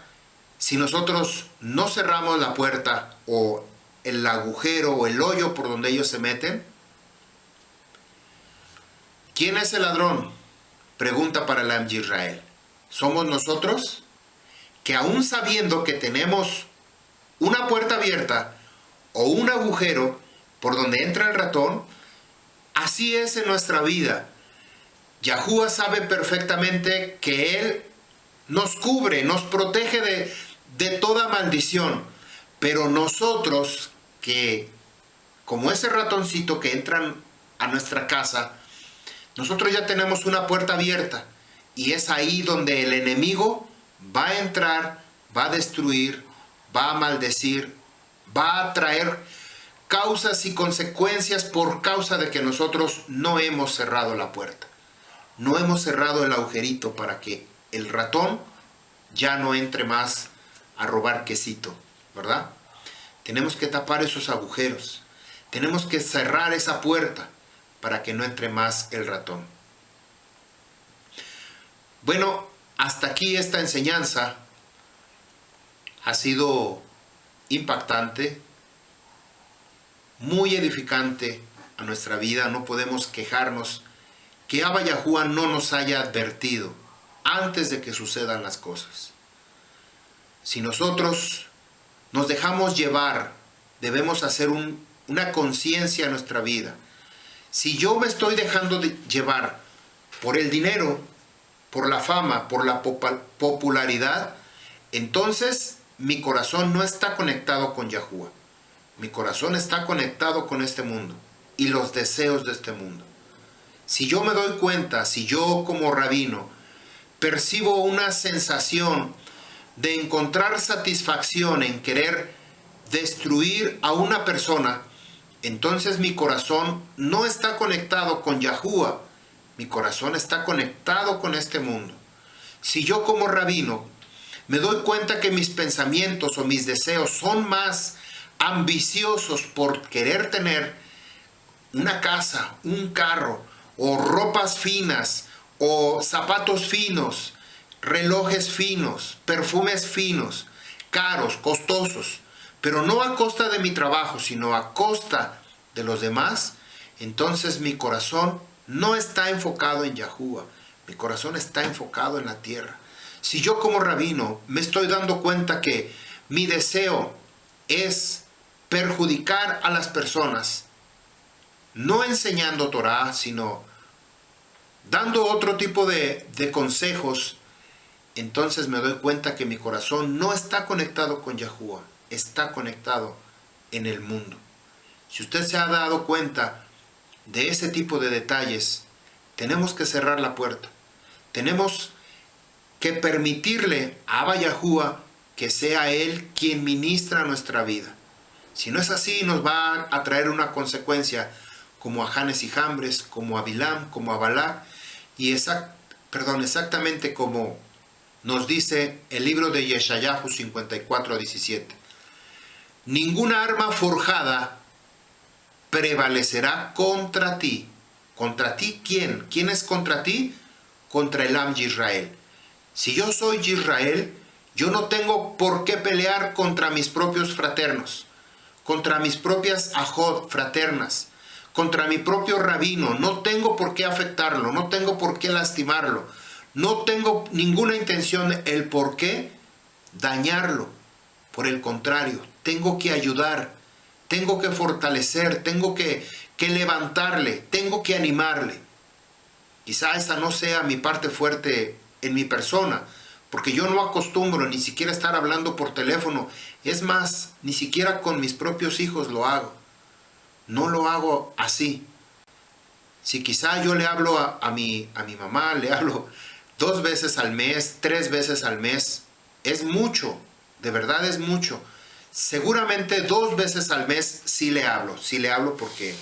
si nosotros no cerramos la puerta, o el agujero o el hoyo por donde ellos se meten. ¿Quién es el ladrón? Pregunta para el Am Yisrael. ¿Somos nosotros? Que aún sabiendo que tenemos una puerta abierta o un agujero por donde entra el ratón, así es en nuestra vida. Yahuwah sabe perfectamente que Él nos cubre, nos protege de toda maldición. Pero nosotros, que como ese ratoncito que entran a nuestra casa, nosotros ya tenemos una puerta abierta Y es ahí donde el enemigo va a entrar, va a destruir, va a maldecir, va a traer causas y consecuencias por causa de que nosotros no hemos cerrado la puerta. No hemos cerrado el agujerito para que el ratón ya no entre más a robar quesito, ¿verdad? Tenemos que tapar esos agujeros. Tenemos que cerrar esa puerta para que no entre más el ratón. Bueno, hasta aquí esta enseñanza ha sido impactante, muy edificante a nuestra vida. No podemos quejarnos que Abba Yahuwah no nos haya advertido antes de que sucedan las cosas. Si nosotros nos dejamos llevar, debemos hacer una conciencia en nuestra vida. Si yo me estoy dejando de llevar por el dinero, por la fama, por la popularidad, entonces mi corazón no está conectado con Yahuwah. Mi corazón está conectado con este mundo y los deseos de este mundo. Si yo me doy cuenta, si yo como rabino percibo una sensación de encontrar satisfacción en querer destruir a una persona, entonces mi corazón no está conectado con Yahuwah. Mi corazón está conectado con este mundo. Si yo como rabino me doy cuenta que mis pensamientos o mis deseos son más ambiciosos por querer tener una casa, un carro, o ropas finas, o zapatos finos, relojes finos, perfumes finos, caros, costosos, pero no a costa de mi trabajo, sino a costa de los demás, entonces mi corazón no está enfocado en Yahuwah, mi corazón está enfocado en la tierra. Si yo como rabino me estoy dando cuenta que mi deseo es perjudicar a las personas, no enseñando Torah, sino dando otro tipo de consejos, entonces me doy cuenta que mi corazón no está conectado con Yahuwah, está conectado en el mundo. Si usted se ha dado cuenta de ese tipo de detalles, tenemos que cerrar la puerta. Tenemos que permitirle a Abba Yahuwah que sea Él quien ministra nuestra vida. Si no es así, nos va a traer una consecuencia como a Janes y Jambres, como a Bilam, como a Balac, y exactamente como nos dice el libro de Yeshayahu 54:17. Ninguna arma forjada prevalecerá contra ti. ¿Contra ti quién? ¿Quién es contra ti? Contra el Am Yisrael. Si yo soy Israel, yo no tengo por qué pelear contra mis propios fraternos, contra mis propias ajod fraternas, contra mi propio rabino. No tengo por qué afectarlo, no tengo por qué lastimarlo, no tengo ninguna intención el por qué dañarlo. Por el contrario, tengo que ayudar, tengo que fortalecer, tengo que levantarle, tengo que animarle. Quizá esa no sea mi parte fuerte en mi persona, porque yo no acostumbro ni siquiera estar hablando por teléfono. Es más, ni siquiera con mis propios hijos lo hago. No lo hago así. Si quizá yo le hablo a mi mamá, le hablo 2 veces al mes, 3 veces al mes, es mucho, de verdad es mucho. Seguramente 2 veces al mes sí le hablo porque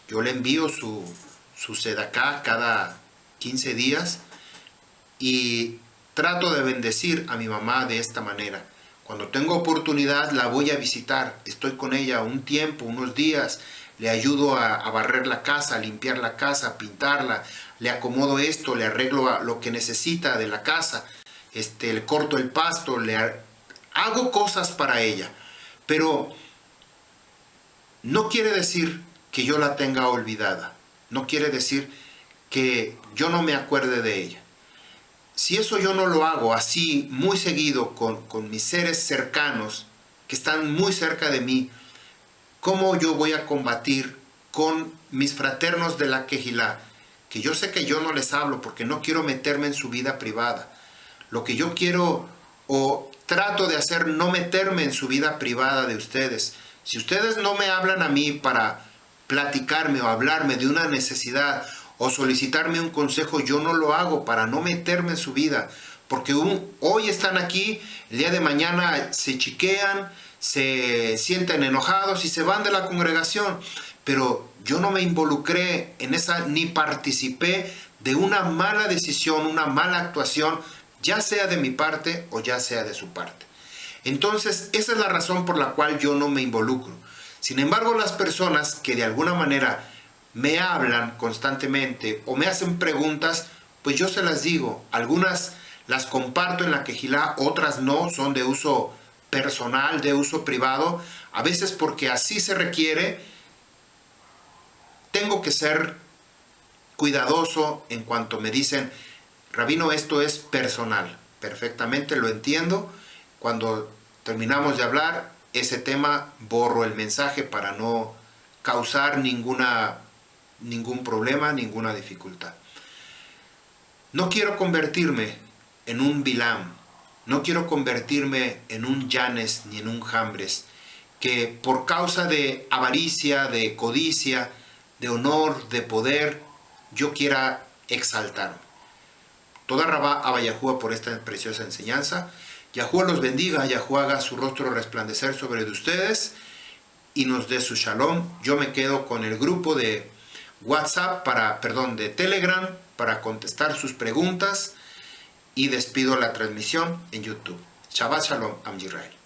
yo le envío su sedaká cada 15 días y trato de bendecir a mi mamá de esta manera. Cuando tengo oportunidad la voy a visitar, estoy con ella un tiempo, unos días, le ayudo a barrer la casa, a limpiar la casa, a pintarla, le acomodo esto, le arreglo lo que necesita de la casa, le corto el pasto, hago cosas para ella, pero no quiere decir que yo la tenga olvidada, no quiere decir que yo no me acuerde de ella. Si eso yo no lo hago así muy seguido con mis seres cercanos que están muy cerca de mí, ¿cómo yo voy a combatir con mis fraternos de la Kehilá? Que yo sé que yo no les hablo porque no quiero meterme en su vida privada. Lo que yo quiero o trato de hacer, no meterme en su vida privada de ustedes. Si ustedes no me hablan a mí para platicarme o hablarme de una necesidad o solicitarme un consejo, yo no lo hago para no meterme en su vida, porque hoy están aquí, el día de mañana se chiquean, se sienten enojados y se van de la congregación, pero yo no me involucré en esa ni participé de una mala decisión, una mala actuación, ya sea de mi parte o ya sea de su parte. Entonces, esa es la razón por la cual yo no me involucro. Sin embargo, las personas que de alguna manera me hablan constantemente o me hacen preguntas, pues yo se las digo. Algunas las comparto en la Quejilá, otras no, son de uso personal, de uso privado. A veces porque así se requiere, tengo que ser cuidadoso en cuanto me dicen, Rabino, esto es personal. Perfectamente lo entiendo. Cuando terminamos de hablar, ese tema borro el mensaje para no causar ningún problema, ninguna dificultad. No quiero convertirme en un Bilam, no quiero convertirme en un Yanes ni en un Jambres, que por causa de avaricia, de codicia, de honor, de poder, yo quiera exaltarme. Toda Rabá Abba Yahuwah por esta preciosa enseñanza. Yahuwah los bendiga, Yahuwah haga su rostro resplandecer sobre ustedes y nos dé su shalom. Yo me quedo con el grupo de WhatsApp, de Telegram, para contestar sus preguntas y despido la transmisión en YouTube. Shabbat Shalom, Am Yisrael.